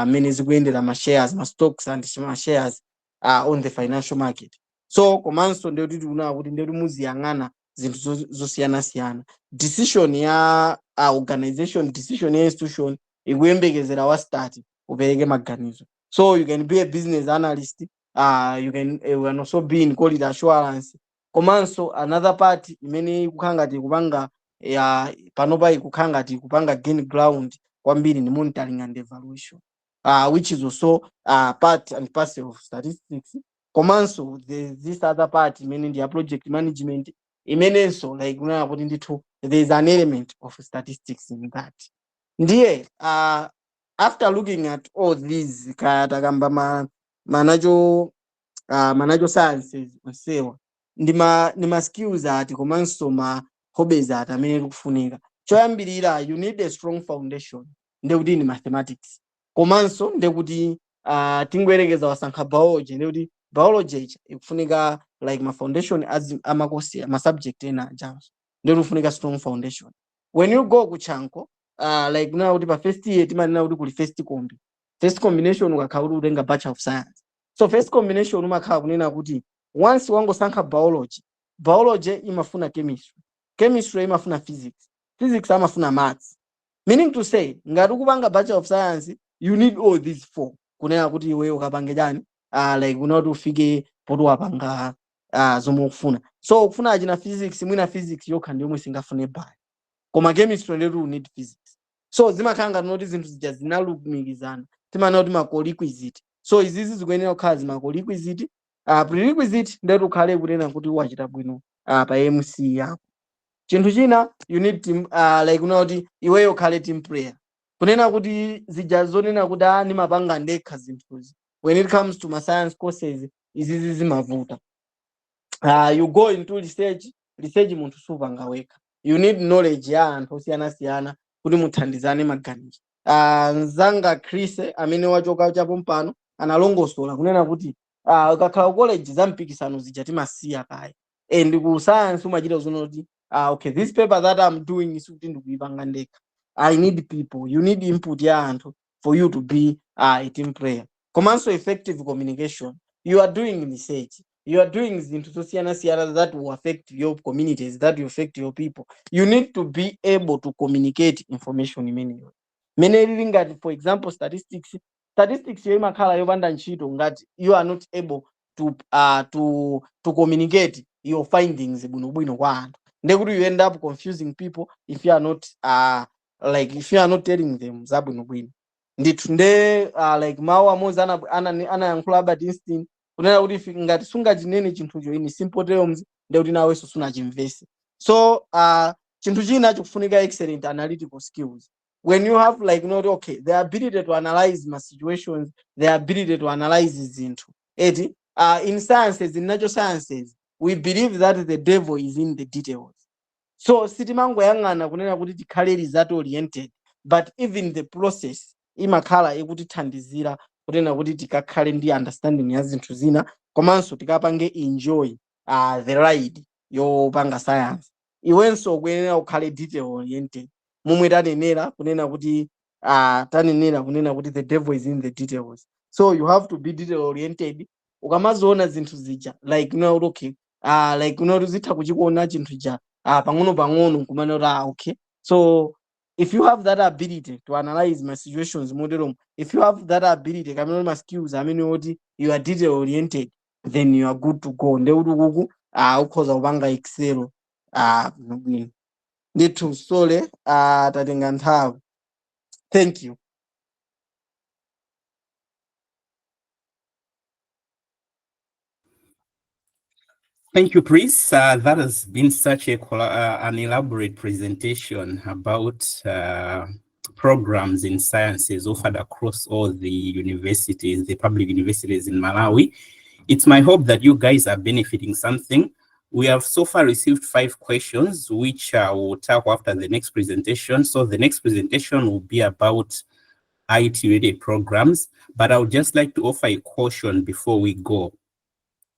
mene zikuyendera ma shares, ma stocks and ma shares on the financial market. So komanso ndio tikuona kuti ndio muziyang'ana zinthu zosiyana. Decision ya organization, decision ya institution ikuyembekezera wa start upereke maganizo. So you can be a business analyst, you can also be in quality assurance. Komanso another part imene kukhangati kupanga panopa ikukhangati kupanga gain ground kwambiri ni monitoring and evaluation, which is also part and parcel of statistics. Komanso this other part imene ndi project management imenenso like kuti ndithu there's an element of statistics in that. Ndiye after looking at all these kaya takamba manajo sciences onsewa ndi ma skills ati komanso ma hobbies ati amene tikufunika. Choyambirira you need a strong foundation, ndekuti ni mathematics. Komanso ndekuti tingoyerekeza wasankha biology, ndekuti biology ikufunika like ma foundation amakosi ma subject ena janso, ndekuti ufunika strong foundation. When you go kuchanko like now kuti pa first year timanena kuti kuli first combination ukakhala kuti utenga Bachelor of Science. So first combination umakhala kunena kuti once wangosankha biology imafuna chemistry imafuna physics amafuna maths, meaning to say ngati ukupanga Bachelor of Science you need all these 4 kunena kuti iwe ukapange jani like unoti ufike poti wapanga zomwe ukufuna. So ukufuna achina physics, mwina physics yokha ndi yomwe singafune bali, koma chemistry ndetu need physics. So zimakhanga noti zinthu zija zinalumikizana, timana kuti ma co-requisite. So izizi zikuyenera kukhala zima co-requisite. Prerequisite ndetu ukhale kunena kuti wachita bwino pa MC yako. Chinthu china you need team like unoti iweyo ukhale team player, kunena kuti zija zonena kuti nimapanga ndekha zinthuzi. When it comes to my science courses izizi zimavuta. You go into research munthu supanga wekha. You need knowledge ya anthu osiyana kuti muthandizane maganizo. Nzanga Chris amene wachoka chapo mpano analongosola kunena kuti ukakhala college za mpikisano zija timasiya kaya, and ku science umachita zonoti okay, this paper that I'm doing is kuti ndikuipanga ndekha. I need people, you need input ya anthu for you to be a team player. Komanso effective communication. You are doing research, you are doing zinthu zosiyana that will affect your communities, that will affect your people. You need to be able to communicate information in many ways. For example, statistics statistics yo imakhala yopanda ntchito ngati you are not able to communicate your findings bwinobwino kwa anthu, ndekuti you end up confusing people if you are not if you are not telling them zabwinobwino. Ndithu nde like mawu amodzi anayankhula Albert Einstein kunena kuti ngati sungachinene chinthucho in simple terms ndekuti nawenso sunachimvese. So chinthu china chikufunika excellent analytical skills. When you have like not okay the ability to analyze my situations, the ability to analyze zinthu eti in sciences, in natural sciences, we believe that the devil is in the details. So sitimangoyang'ana kunena kuti tikhale result oriented, but even the process imakhala ikutithandizira kunena kuti tikakhale ndi understanding ya zinthu zina komanso tikapange enjoy the ride yopanga science. Iwenso kuyenera ukhale detail oriented, momwe tanenera kunena kuti the devil is in the details. So you have to be detail oriented. Ukamazoona zinthu zija like okay like zitha kuchikuona chinthu ja pang'ono pang'ono nkumana okay. So if you have that ability to analyze my situations model, if you have that ability kamene my skills amene you are detail oriented, then you are good to go. Ndekuti kuku ukhoza kupanga excel bwino. Ndithu sole tatenga nthawi. Thank you. Thank you, Chris. That has been such an elaborate presentation about programs in sciences offered across all the universities, the public universities in Malawi. It's my hope that you guys are benefiting something. We have so far received 5 questions, which we'll tackle after the next presentation. So the next presentation will be about IT-related programs, but I would just like to offer a caution before we go.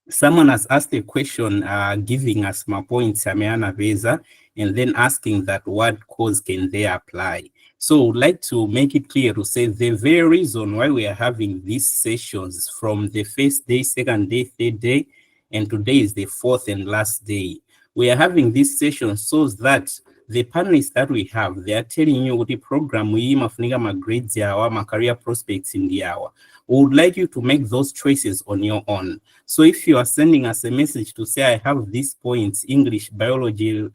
Someone has asked a question giving us my points, Ameana Veza, and then asking that what course can they apply. So I would like to make it clear to say the very reason why we are having these sessions from the first day, second day, third day, and today is the 4th and last day. We are having these sessions so that the panelists that we have, they are telling you what the program we my grades, my career prospects in the hour. We would like you to make those choices on your own. So if you are sending us a message to say, I have these points, English, biology,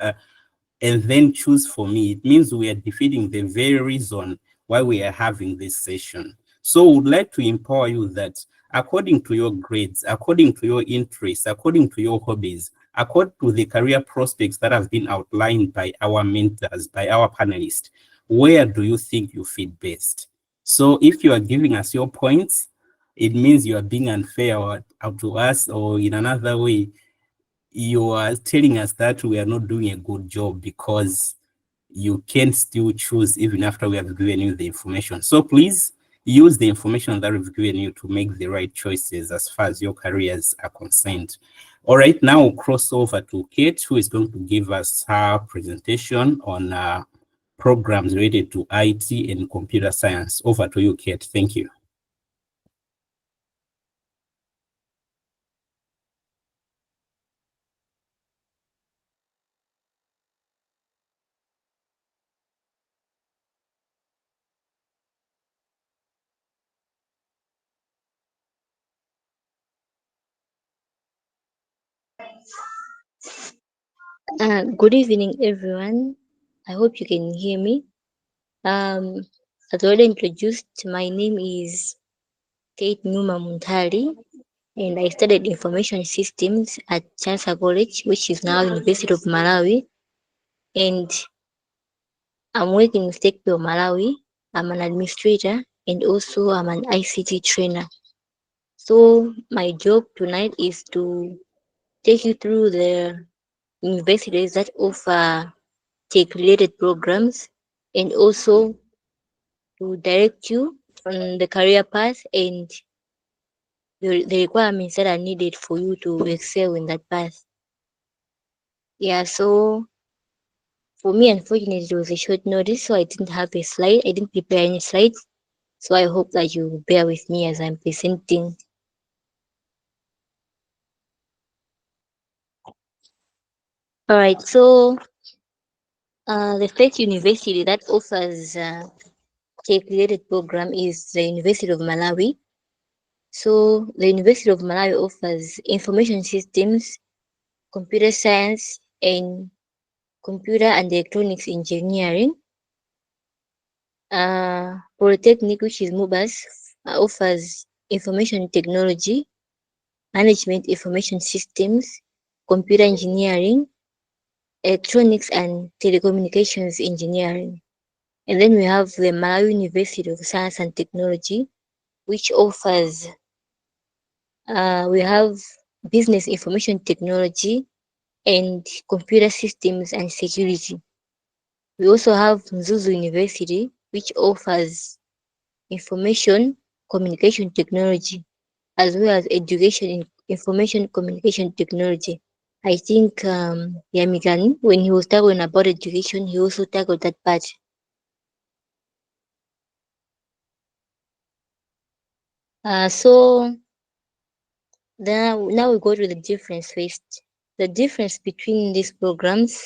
and then choose for me, it means we are defeating the very reason why we are having this session. So we would like to empower you that according to your grades, according to your interests, according to your hobbies, according to the career prospects that have been outlined by our mentors, by our panelists, where do you think you fit best? So if you are giving us your points, it means you are being unfair to us, or in another way, you are telling us that we are not doing a good job because you can still choose even after we have given you the information. So please use the information that we've given you to make the right choices as far as your careers are concerned. All right, now we'll cross over to Kate, who is going to give us her presentation on programs related to IT and computer science. Over to you, Kate. Thank you. Good evening, everyone. I hope you can hear me. As already introduced, my name is Kate Numa Muntari, and I studied information systems at Chansa College, which is now University of Malawi. And I'm working in State of Malawi. I'm an administrator and also I'm an ICT trainer. So my job tonight is to take you through the universities that offer tech-related programs and also to direct you on the career path and the requirements that are needed for you to excel in that path. Yeah, so for me, unfortunately, it was a short notice, so I didn't have a slide. I didn't prepare any slides. So I hope that you bear with me as I'm presenting. All right, so the first university that offers tech-related program is the University of Malawi. So the University of Malawi offers information systems, computer science, and computer and electronics engineering. Polytechnic, which is MUBAS, offers information technology, management information systems, computer engineering, electronics and telecommunications engineering. And then we have the Malawi University of Science and Technology, which offers, we have business information technology and computer systems and security. We also have Mzuzu University, which offers information communication technology as well as education in information communication technology. I think Yamigan, when he was talking about education, he also tackled that part. So then now we go to the difference first. The difference between these programs,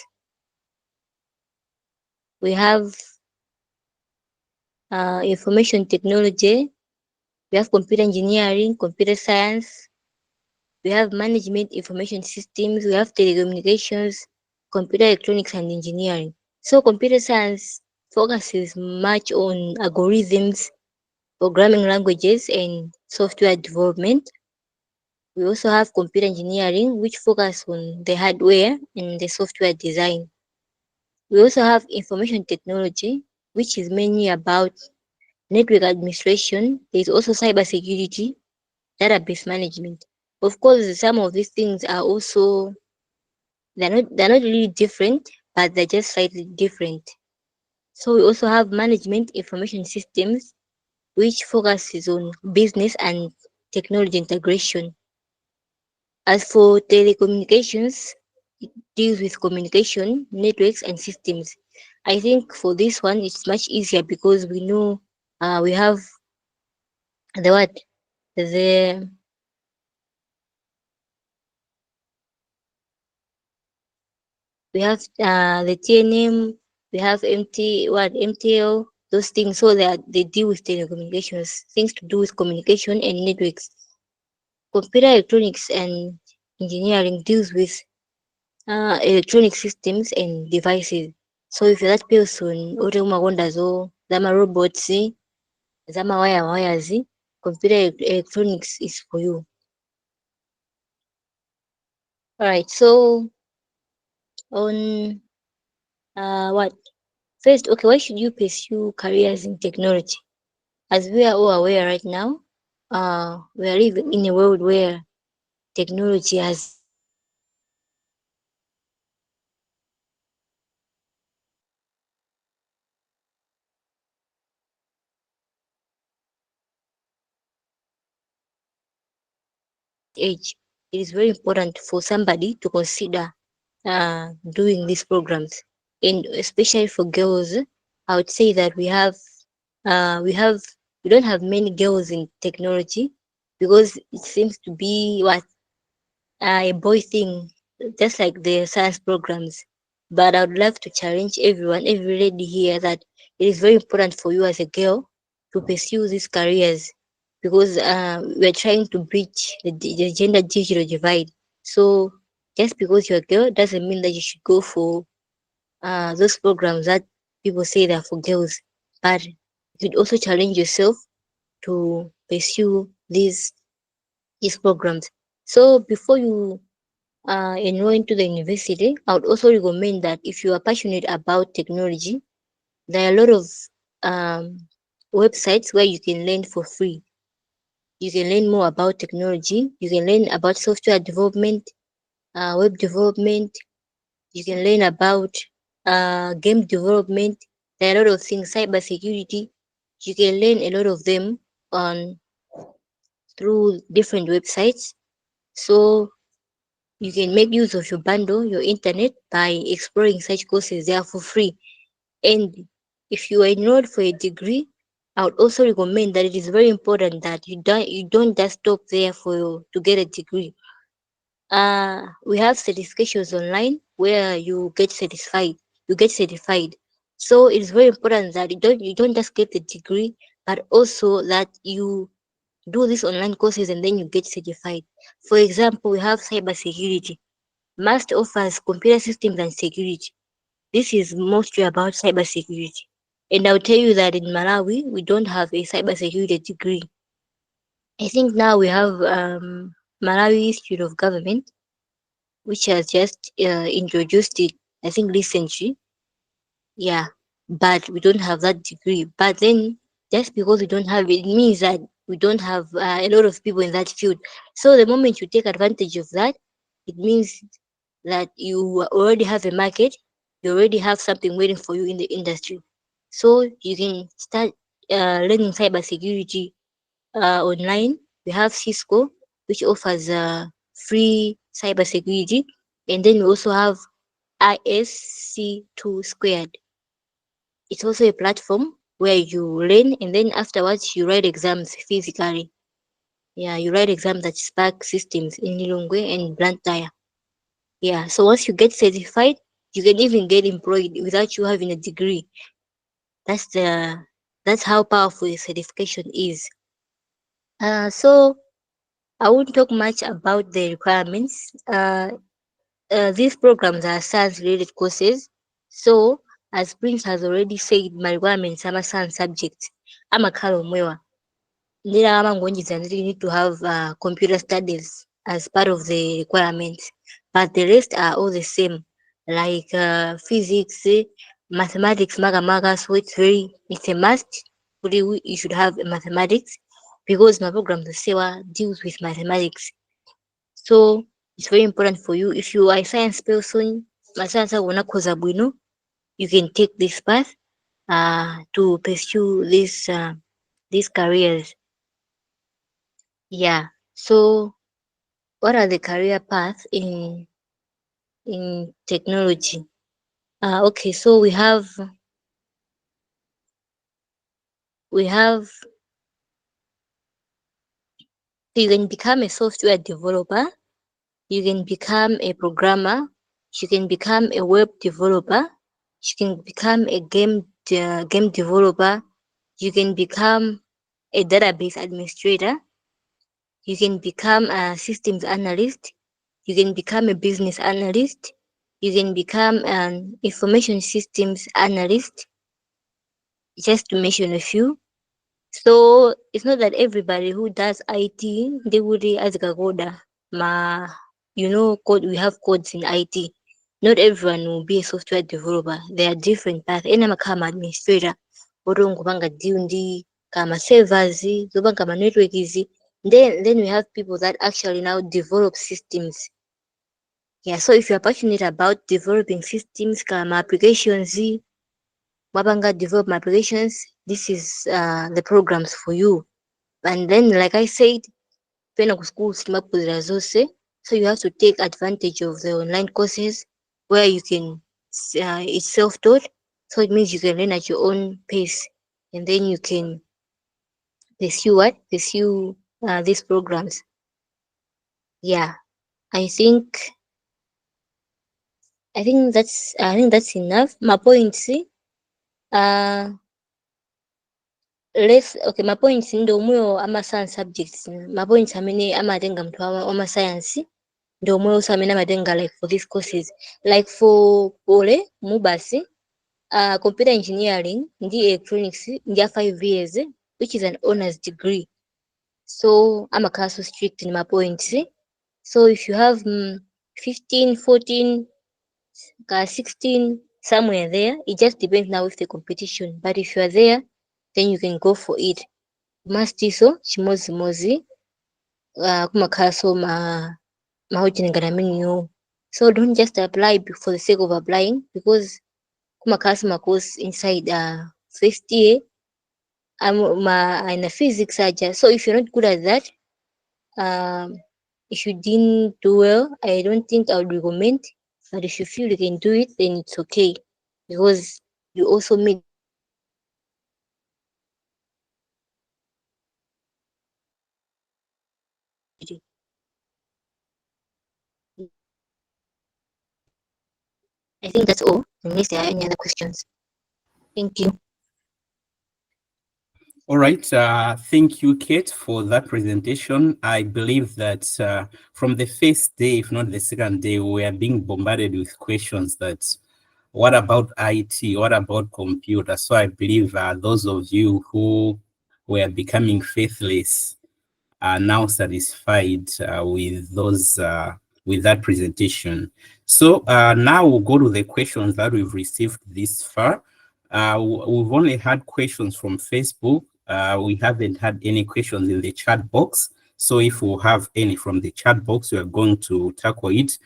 we have information technology, we have computer engineering, computer science, we have management information systems, we have telecommunications, computer electronics and engineering. So computer science focuses much on algorithms, programming languages, and software development. We also have computer engineering, which focus on the hardware and the software design. We also have information technology, which is mainly about network administration. There is also cybersecurity, database management. Of course, some of these things are also they're not really different, but they're just slightly different. So we also have management information systems, which focuses on business and technology integration. As for telecommunications, it deals with communication, networks, and systems. I think for this one, it's much easier because we know we have the what the we have the TNM, we have MTL, those things. So they deal with telecommunications, things to do with communication and networks. Computer electronics and engineering deals with electronic systems and devices. So if you're that person, uri umakondazo zama robots, zama wires, computer electronics is for you. All right. So on what first? Okay, why should you pursue careers in technology? As we are all aware right now, we are living in a world where technology has become age. It is very important for somebody to consider doing these programs, and especially for girls. I would say that uh, we have we don't have many girls in technology because it seems to be what a boy thing, just like the science programs. But I would love to challenge everyone, every lady here, that it is very important for you as a girl to pursue these careers because we're trying to bridge the gender digital divide. So just because you're a girl doesn't mean that you should go for those programs that people say they're for girls. But you could also challenge yourself to pursue these programs. So before you enroll into the university, I would also recommend that if you are passionate about technology, there are a lot of um, websites where you can learn for free. You can learn more about technology. You can learn about software development, web development. You can learn about game development. There are a lot of things, cyber security. You can learn a lot of them on through different websites. So you can make use of your bundle, your internet, by exploring such courses there for free. And if you are enrolled for a degree, I would also recommend that it is very important that you don't just stop there to get a degree. We have certifications online where you get certified. You get certified. So it's very important that you don't just get the degree, but also that you do these online courses and then you get certified. For example, we have cybersecurity. MAST offers computer systems and security. This is mostly about cybersecurity. And I'll tell you that in Malawi, we don't have a cybersecurity degree. I think now we have Malawi Institute of Government, which has just introduced it, I think recently. Yeah, but we don't have that degree. But then, just because we don't have it, means that we don't have a lot of people in that field. So the moment you take advantage of that, it means that you already have a market, you already have something waiting for you in the industry. So you can start learning cybersecurity online. We have Cisco, which offers free cybersecurity, and then we also have ISC2 squared. It's also a platform where you learn and then afterwards you write exams physically. Yeah, you write exams at Spark Systems in Lilongwe and Blantyre. Yeah, so once you get certified, you can even get employed without you having a degree. That's the that's how powerful the certification is. So I won't talk much about the requirements. These programs are science-related courses. So, as Prince has already said, my requirements are science subjects. I'm a Mwewa. Ndira amangonjeza that you need to have computer studies as part of the requirements, but the rest are all the same, like physics, mathematics, maga. So it's a must. You should have mathematics because my program the SEWA deals with mathematics. So it's very important for you. If you are a science person, you can take this path to pursue these careers. Yeah. So what are the career paths in technology? Okay, so we have you can become a software developer, you can become a programmer, you can become a web developer, you can become a game developer, you can become a database administrator, you can become a systems analyst, you can become a business analyst, you can become an information systems analyst, just to mention a few. So it's not that everybody who does IT they would as a coder. Ma, code we have codes in IT. Not everyone will be a software developer. There are different paths. Ena kama administrator, orongo banga D&D, kama servers, zoba kama network easy. Then we have people that actually now develop systems. Yeah, so if you're passionate about developing systems, kama applications, Mabanga develop applications, this is the programs for you. And then, like I said, pena ku school simaphunzira zonse, so you have to take advantage of the online courses where you can it's self-taught, so it means you can learn at your own pace, and then you can pursue these programs. Yeah, I think I think that's enough. My points. Uh, my points ndi omwewo ama-science subjects my points amene amatenga mnthu wama-science ndi omwewo amene amatenga like for these courses like for pole mubasi computer engineering ndi electronics ndi a 5 years which is an honors degree, so amakhala so strict in my points. So if you have 15 14 16 somewhere there, it just depends now with the competition, but if you are there then you can go for it. Mastiso chimozimozi kumakhala so mahojenengana miniyo, so don't just apply for the sake of applying because kumakhala so macourse inside first year in physics aja, so if you're not good at that, um if you didn't do well, I don't think I would recommend, but if you feel you can do it then it's okay because you also meet I think that's all unless there are any other questions. Thank you. All right. Thank you, Kate, for that presentation. I believe that from the first day, if not the second day, we are being bombarded with questions that, what about IT? What about computer? So I believe those of you who were becoming faithless are now satisfied with those with that presentation. So now we'll go to the questions that we've received this far. We've only had questions from Facebook. We haven't had any questions in the chat box. So if we have any from the chat box, we are going to tackle it.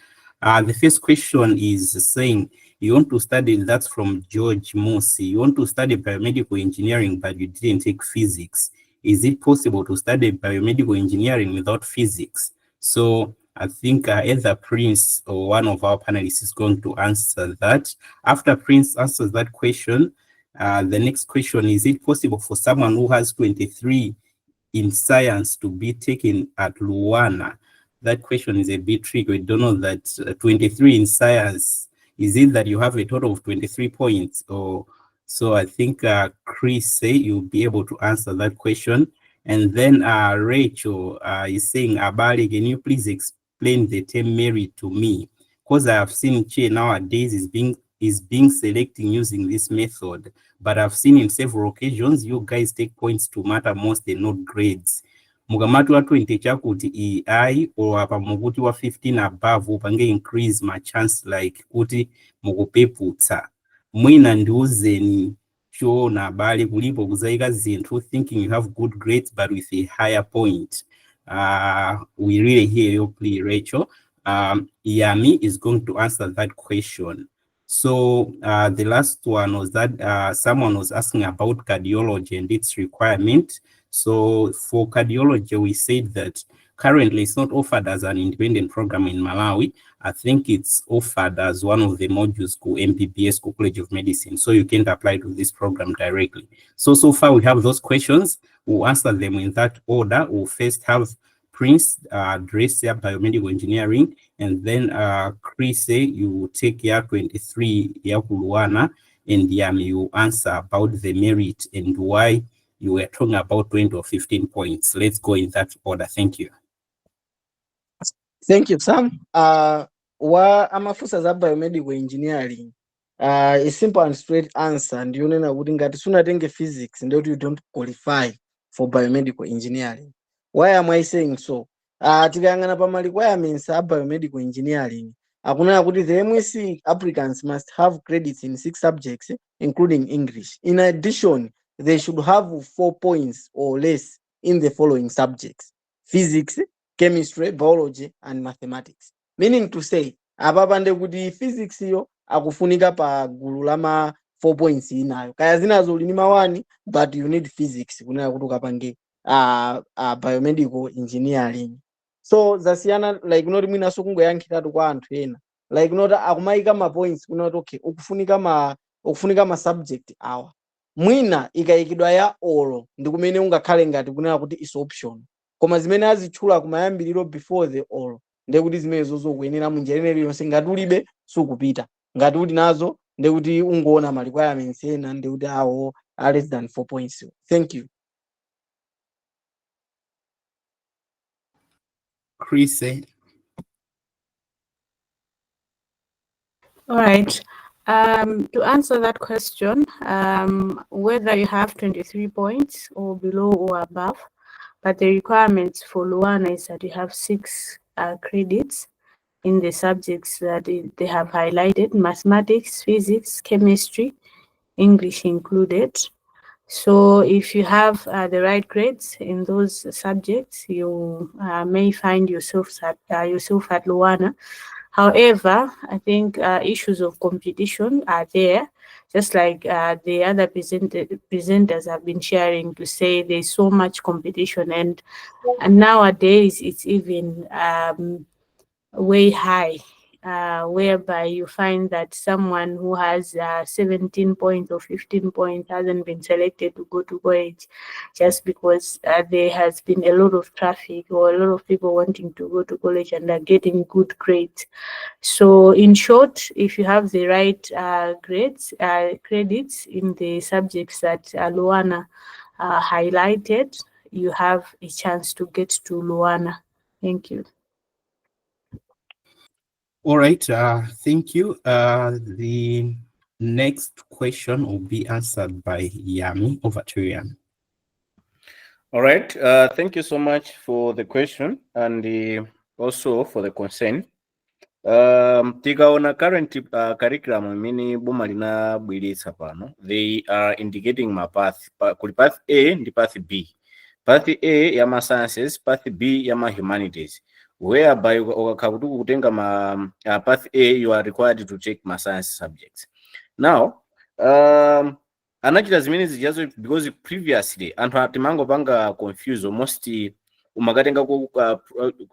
The first question is saying, you want to study, that's from George Mosi. You want to study biomedical engineering, but you didn't take physics. Is it possible to study biomedical engineering without physics? So I think either Prince or one of our panelists is going to answer that. After Prince answers that question, the next question, is it possible for someone who has 23 in science to be taken at Luana? That question is a bit tricky. We don't know that 23 in science, is it that you have a total of 23 points? Or so I think Chris say you'll be able to answer that question. And then Rachel is saying, Abali, can you please explain the term merit to me? Because I have seen Che nowadays is being selecting using this method, but I've seen in several occasions you guys take points to matter most and not grades. Mugamatu wa 20 chakuti EI or apa muguti wa 15 above upange increase my chance like kuti mugupeputsa. Mwina ndiuzeni cho na bali kulipo kuzaika zinthu thinking you have good grades but with a higher point. We really hear you plea, Rachel. Yami is going to answer that question. So the last one was that someone was asking about cardiology and its requirement. So for cardiology, we said that currently it's not offered as an independent program in Malawi. I think it's offered as one of the modules to MBBS, College of Medicine. So you can't apply to this program directly. So far we have those questions. We'll answer them in that order. We'll first have Prince address their biomedical engineering, and then Chris, you take year 23 year Kuluana, and you answer about the merit and why you were talking about 20 or 15 points. Let's go in that order. Thank you. Thank you, Sam. Wa amafusa za biomedical engineering. A simple and straight answer. Ndiyo nena kuti ngati sunatenge physics, ndiyo you don't qualify for biomedical engineering. Why am I saying so? Tikayang'ana pa requirements a biomedical engineering. Akunena kuti the MSc applicants must have credits in 6 subjects, including English. In addition, they should have 4 points or less in the following subjects: physics, chemistry, biology, and mathematics. Meaning to say, apapande kuti physics yo akufunika pa gulu lama 4 points inayo. Kaya zinazo uli ni ma 1, but you need physics kunena kuti ukapange biomedical engineering. So zasiyana like not mwina sokungoyankhiratu kwa anthu ena. Like not akumaika ma points kunena okay, ukufunika ma subject awa. Mwina ikayikidwa ya olo ndikumene ungakhale ngati kunena kuti is option. Koma zimene azitchula kumayambiriro before the all ndekuti zimene zokuyenera munjerere yonse ngati ulibe sukupita, ngati uli nazo ndekuti ungoona ma requirements ena ndekuti awo are less than 4 points. Thank you. Chris. All right. To answer that question, whether you have 23 points or below or above, but the requirements for Luana is that you have 6 credits in the subjects that they have highlighted: mathematics, physics, chemistry, English included. So if you have the right grades in those subjects, you may find yourself at Luana. However, I think issues of competition are there, just like the other presenters have been sharing, to say there's so much competition, and nowadays it's even way high. whereby you find that someone who has 17 points or 15 points hasn't been selected to go to college just because there has been a lot of traffic or a lot of people wanting to go to college and are getting good grades. So in short, if you have the right credits in the subjects that Luana highlighted, you have a chance to get to Luana. Thank you. All right, thank you. The next question will be answered by Yami. Over to you, Yami. All right. Thank you so much for the question and also for the concern. Tikaona current curriculum imene boma linabweretsa pano, they are indicating mapath. Kuli path A and path B. Path A yama sciences, path B yama humanities. Whereby ukakhakuti kutenga path A, you are required to take ma science subjects. Now, anachita zimene zijazo because previously anthu atimangopanga confuse almost umakatenga ku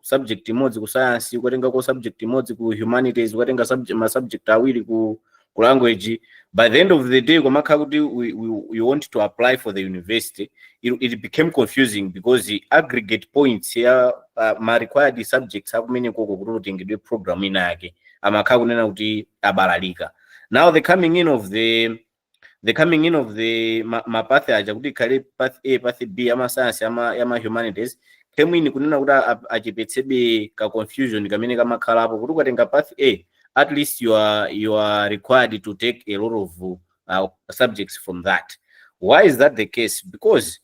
subject imodzi ku science, ukatenga ku subject imodzi ku humanities, ukatenga ma subject awiri ku language. By the end of the day, kumakha kuti we want to apply for the university, it became confusing because the aggregate points here ma required subjects akumene koko kuti utengedwe program ina yake amakha kunena kuti abalalika. Now the coming in of the mapath aja kuti khale path A, path B, ama science, ama humanities, came in kunena kuti achipetsebe ka confusion kamene kamakhalapo kuti ukatenga path A, at least you are required to take a lot of subjects from that. Why is that the case? Because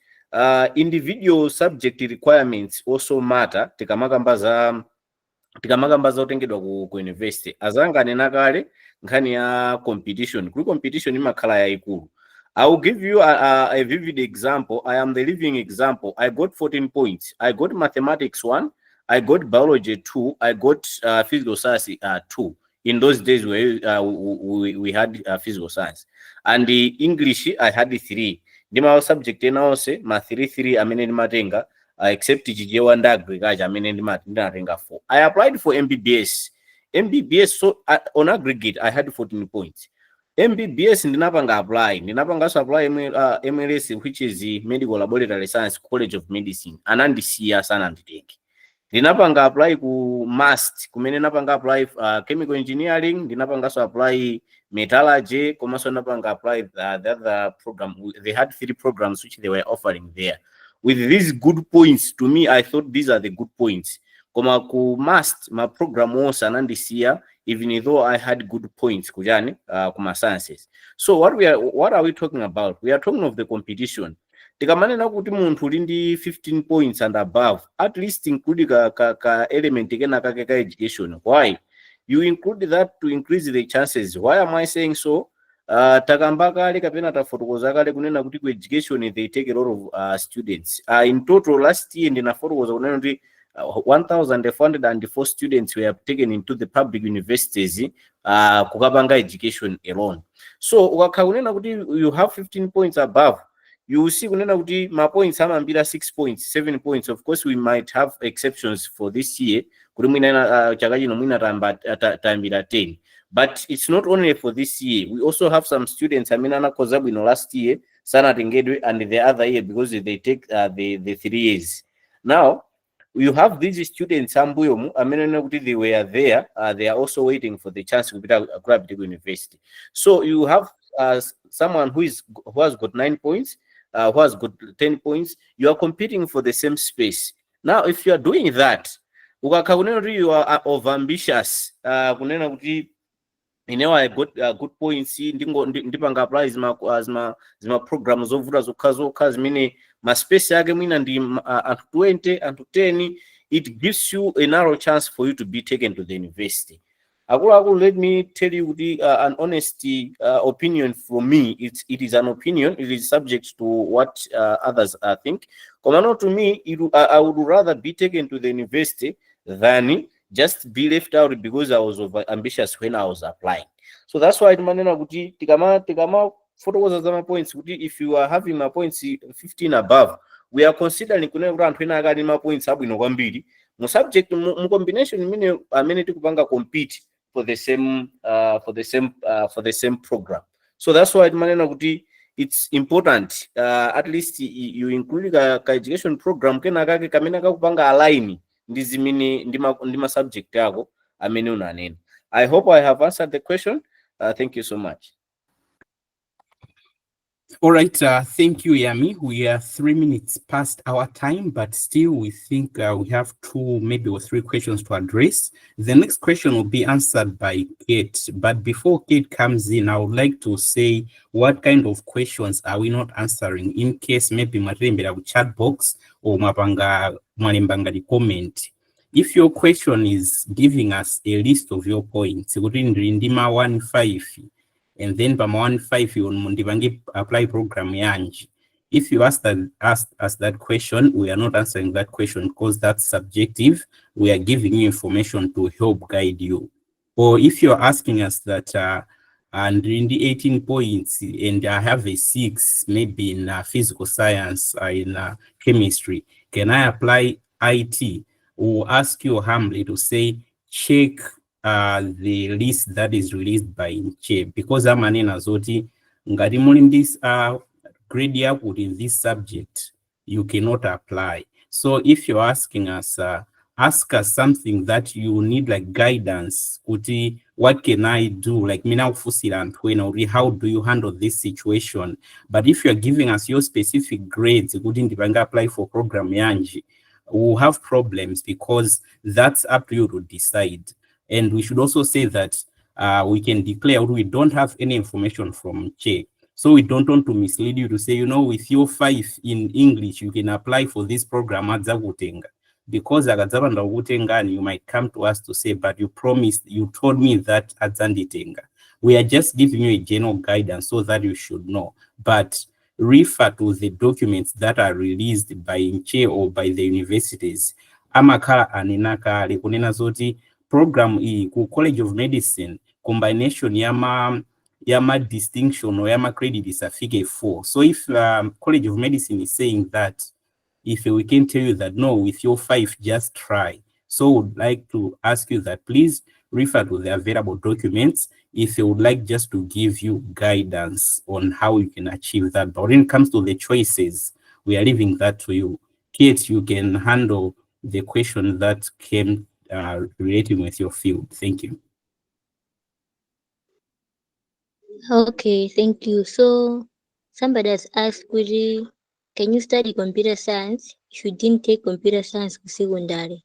individual subject requirements also matter. Tikamakamba za utengedwa ku university azanga nena kale nkhani ya competition. Kuli competition imakhala yaikulu. I will give you a vivid example. I am the living example. I got 14 points. I got mathematics 1, I got biology 2, I got physical science 2. In those days we had physical science. And the English I had 3. Ndima subject enawose ma 3 amene ndimatenga except GJ and agriculture amene ndimatenga 4. I applied for MBBS. So on aggregate I had 14 points. MBBS ndinapanga apply MLS, which is the Medical Laboratory Science College of Medicine. Anandisiya sana nditenge. Ndinapanga apply ku MAST, kumene napanga apply chemical engineering, ndinapanga so apply metallurgy, komanso napanga apply the other program. They had 3 programs which they were offering there. With these good points, to me, I thought these are the good points. Koma ku MAST, my program was anandisiya, even though I had good points kujani kuma sciences. So what are we talking about? We are talking of the competition. Tikamanena kuti munthu uli ndi 15 points and above, at least include ka element kena kake ka education. Why? You include that to increase the chances. Why am I saying so? Takamba kale kapena tafotokoza kale kunena kuti ku education they take a lot of students. In total last year ndinafotokoza kunena kuti 1,404 students were taken into the public universities kukapanga education alone. So ukakha kunena kuti you have 15 points above, you see kunena kuti ma points amambira 6 points, 7 points. Of course we might have exceptions for this year kuti mwina chaka chino mwina tambira 10, but it's not only for this year. We also have some students amene anakoza bwino last year sanatengedwe and the other year because they take the 3 years. Now you have these students ambuyomu amene kuti they were there, they are also waiting for the chance to grab the university. So you have someone who has got 9 points, who has got 10 points. You are competing for the same space. Now if you are doing that, ukakha kunena kuti you are overambitious, kunena kuti I got good points, ndipanga apply zima programs zovuta zokha zimene ma space yake mwina ndi anthu 20, anthu 10, it gives you a narrow chance for you to be taken to the university. Akulu, let me tell you an honest opinion from me. It is an opinion. It is subject to what others think. Komano, to me, I would rather be taken to the university than just be left out because I was over ambitious when I was applying. So that's why manena kuti tikama photos za points kuti if you are having my points 15 above, we are considering kunena kuti anthu ena akali ma points abwino kwambiri mu subject mu combination amene tikupanga compete for the same program. So that's why manena kuti it's important at least you include ka education program kena kake kamene kakupanga align ndi zimene ndi ma subject yako amene unanena. I hope I have answered the question. Thank you so much. All right, thank you, Yami. We are 3 minutes past our time, but still we think we have 2, maybe or 3 questions to address. The next question will be answered by Kate, but before Kate comes in, I would like to say what kind of questions are we not answering in case maybe Marembera chat box or Marembanga the comment. If your question is giving us a list of your points, Rindima 1-5, and then Bama 1-5 you Mundivangi apply program yanji. If you ask us that question, we are not answering that question because that's subjective. We are giving you information to help guide you. Or if you're asking us that and in the 18 points and I have a 6 maybe in physical science or in chemistry, can I apply IT? We'll ask you humbly to say check the list that is released by Nche, because amanena zoti ngati muli this grade yako in this subject, you cannot apply. So if you're asking us, ask us something that you need like guidance. Kuti, what can I do? Like mina ufusira antwena, how do you handle this situation? But if you're giving us your specific grades, kuti ndipanga apply for program yanji, we'll have problems because that's up to you to decide. And we should also say that we can declare we don't have any information from Che. So we don't want to mislead you to say, with your 5 in English, you can apply for this program at Zagutenga. Because and you might come to us to say, but you told me that at Zanditenga. We are just giving you a general guidance so that you should know. But refer to the documents that are released by Nche or by the universities. Amakala aninaka kunena zoti program ku College of Medicine combination yama distinction or yama credit is a figure 4. So if College of Medicine is saying that, if we can tell you that no, with your 5 just try. So would like to ask you that please refer to the available documents if you would like just to give you guidance on how you can achieve that. But when it comes to the choices, we are leaving that to you. Kate, you can handle the question that came relating with your field. Thank you. Okay, thank you. So somebody has asked, can you study computer science if you didn't take computer science secondary?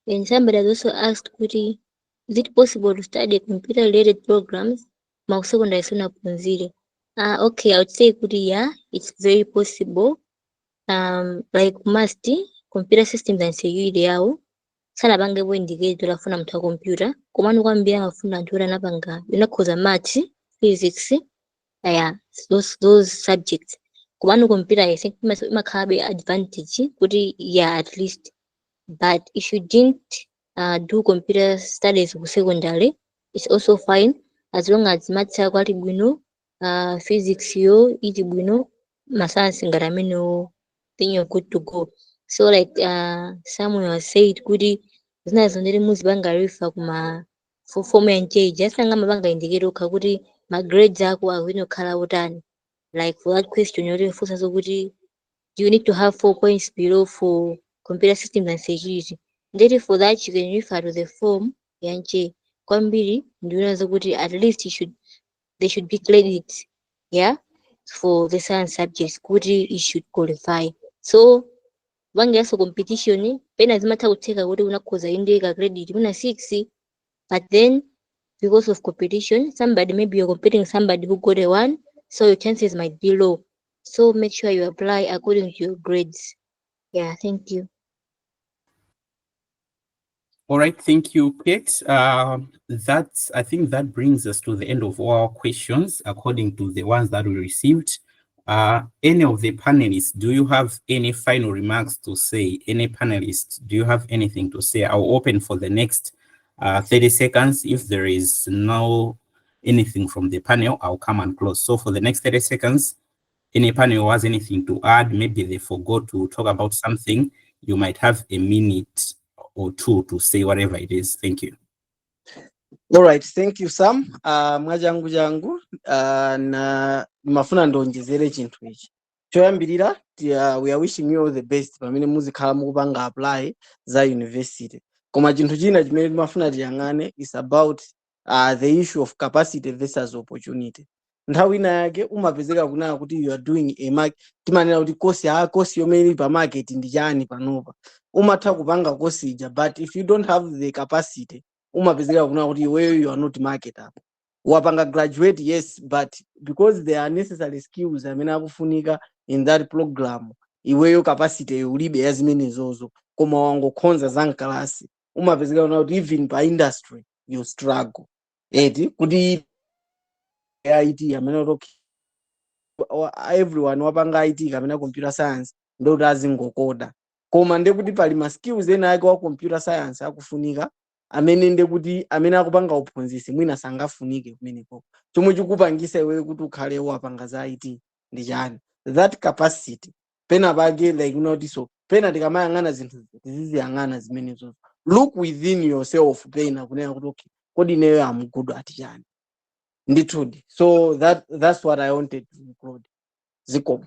And somebody has also asked, is it possible to study computer related programs secondary sunapunzire? Okay, I would say yeah, it's very possible. Like must computer systems and security yao sana bange bwendike tulafuna mtu wa computer komanu kwambia afuna ntula napanga yunakoza maths, physics, those subjects komanu computer I think makabe advantage kuti at least. But if you didn't do computer studies secondary, it's also fine as long as maths yako ali bwino, physics yo ili bwino, masansi ngarameno, then you're good to go. So like someone was said kuti zinazondere muzibanga refer kuma form yanje just ngama banga indicate kuti my grades ako akwinokhala utani. Like for that question you're forced kuti you need to have 4 points below for computer systems and security. Then for that you can refer to the form yanje kwambiri ndiunazo kuti at least they should be credit for the science subjects kuti you should qualify. So wangeaso competition pena zimatha kutheka kuti unakoza indeka credit una 6, but then because of competition somebody maybe you're competing somebody who got a 1, so your chances might be low. So make sure you apply according to your grades. Thank you. All right, thank you, Kate. I think that brings us to the end of our questions according to the ones that we received. Any of the panelists, do you have any final remarks to say? Any panelists, do you have anything to say? I'll open for the next 30 seconds. If there is no anything from the panel, I'll come and close. So for the next 30 seconds, any panel who has anything to add, maybe they forgot to talk about something, you might have a minute or 2 to say whatever it is. Thank you. Alright, thank you Sam. Mwachangu changu na mafuna ndonjezere chinthu ichi. Choyambirira we are wishing you all the best pamene muzikhala mukupanga apply za university. Koma chinthu china chimene timafuna tiyang'ane is about the issue of capacity versus opportunity. Nthawi ina yake umapezeka kunena kuti you are doing a market, timanena kuti course yomwe ili pa market ndi chani panopa. Umatha kupanga course ija, but if you don't have the capacity, umapezeka kunena kuti iweyo you are not market up. Wapanga graduate, yes, but because there are necessary skills amene akufunika in that program, iweyo capacity ulibe ya zimene zozo, koma wangokhonza za mkalasi, umapezeka kunena kuti even pa industry you struggle. Eti kuti IT amene everyone wapanga IT kamene computer science ndo azingokoda, koma ndekuti pali ma skills ena ake wa computer science akufunika amene ndekuti amene akupanga uphunzisi mwina sangafunike kumeneko. Chomwe chikupangisa iwe kuti ukhale wapanga za IT ndi chani? That capacity. Pena pake like so pena tikamayang'ana zinthu tiziziyang'ana zimenezo. Look within yourself pena kunena kuti okay, kodi neyo am good at chani? Ndithudi. So that's what I wanted to include. Ziko.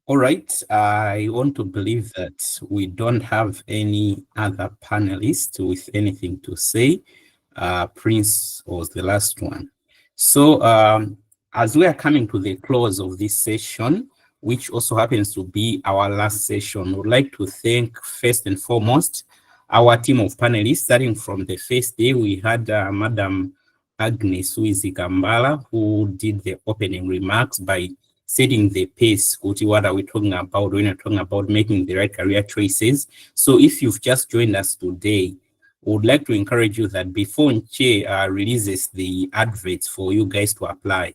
All right, I want to believe that we don't have any other panelists with anything to say. Prince was the last one. So as we are coming to the close of this session, which also happens to be our last session, we'd like to thank first and foremost our team of panelists. Starting from the first day, we had Madam Agnes Uizikambala, who did the opening remarks by setting the pace. What are we talking about when we're talking about making the right career choices? So if you've just joined us today, we would like to encourage you that before Nche releases the adverts for you guys to apply,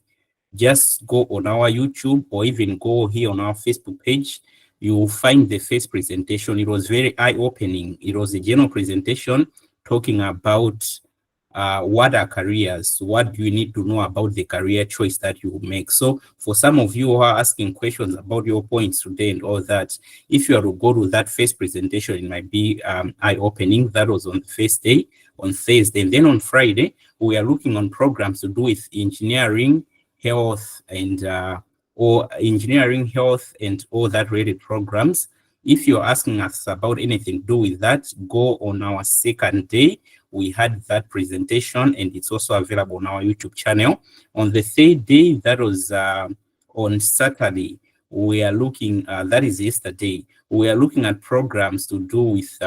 just go on our YouTube or even go here on our Facebook page. You will find the first presentation. It was very eye-opening. It was a general presentation talking about what are careers, what do you need to know about the career choice that you make. So for some of you who are asking questions about your points today and all that, if you are to go to that first presentation, it might be eye-opening. That was on the first day, on Thursday. And then on Friday, we are looking on programs to do with engineering, health, and or engineering, health, and all that related programs. If you're asking us about anything to do with that, go on our second day. We had that presentation, and it's also available on our YouTube channel. On the third day, that was on Saturday, we are looking, that is yesterday, we are looking at programs to do with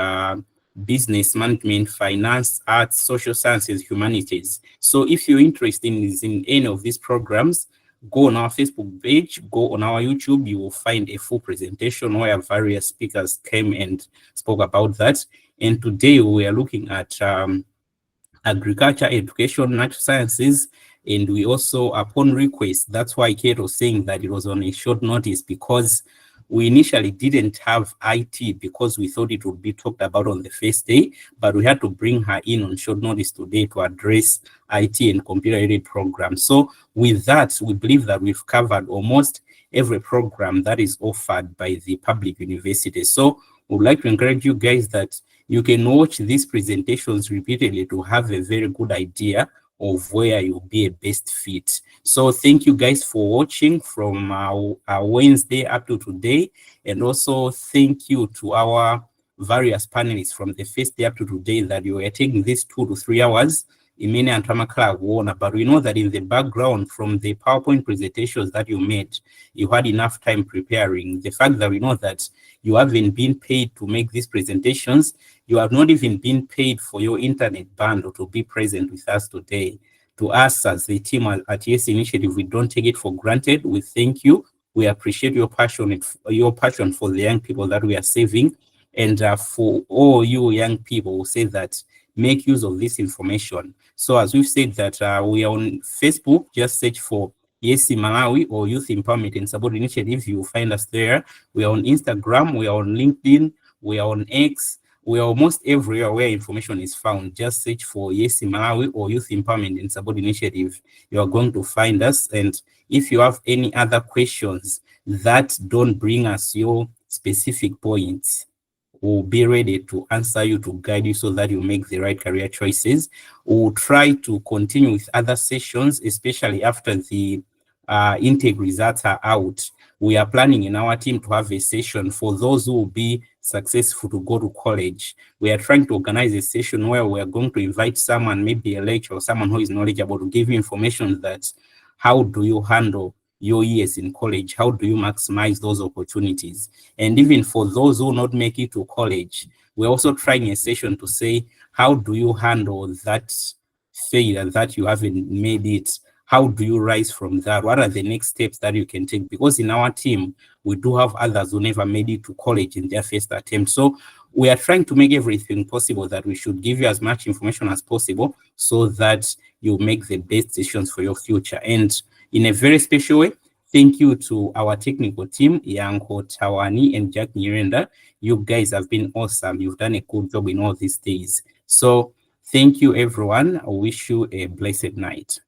business management, finance, arts, social sciences, humanities. So if you're interested in any of these programs, go on our Facebook page, go on our YouTube, you will find a full presentation where various speakers came and spoke about that. And today we are looking at agriculture, education, natural sciences, and we also, upon request, that's why Kate was saying that it was on a short notice, because we initially didn't have IT because we thought it would be talked about on the first day, but we had to bring her in on short notice today to address IT and computer-aided programs. So with that, we believe that we've covered almost every program that is offered by the public universities. So we would like to encourage you guys that you can watch these presentations repeatedly to have a very good idea of where you'll be a best fit. So thank you guys for watching from our Wednesday up to today. And also thank you to our various panelists from the first day up to today that you were taking these 2 to 3 hours. Imene and Tamakla won, but we know that in the background from the PowerPoint presentations that you made, you had enough time preparing. The fact that we know that you haven't been paid to make these presentations, you have not even been paid for your internet bundle to be present with us today. To us as the team at Yes Initiative, we don't take it for granted. We thank you. We appreciate your passion for the young people that we are saving. And for all you young people who say that, make use of this information. So as we've said that we are on Facebook, just search for Yes Malawi or Youth Empowerment and Support Initiative. You will find us there. We are on Instagram, we are on LinkedIn, we are on X, we are almost everywhere where information is found. Just search for Yes Malawi or Youth Empowerment and Support Initiative. You are going to find us. And if you have any other questions that don't bring us your specific points, will be ready to answer you, to guide you so that you make the right career choices. We'll try to continue with other sessions, especially after the intake results are out. We are planning in our team to have a session for those who will be successful to go to college. We are trying to organize a session where we are going to invite someone, maybe a lecturer or someone who is knowledgeable, to give you information that how do you handle your years in college? How do you maximize those opportunities? And even for those who not make it to college, we're also trying a session to say, how do you handle that failure that you haven't made it? How do you rise from that? What are the next steps that you can take? Because in our team, we do have others who never made it to college in their first attempt. So we are trying to make everything possible that we should give you as much information as possible so that you make the best decisions for your future. And in a very special way, thank you to our technical team, Yanko Tawani and Jack Nyirenda. You guys have been awesome. You've done a good job in all these days. So thank you, everyone. I wish you a blessed night.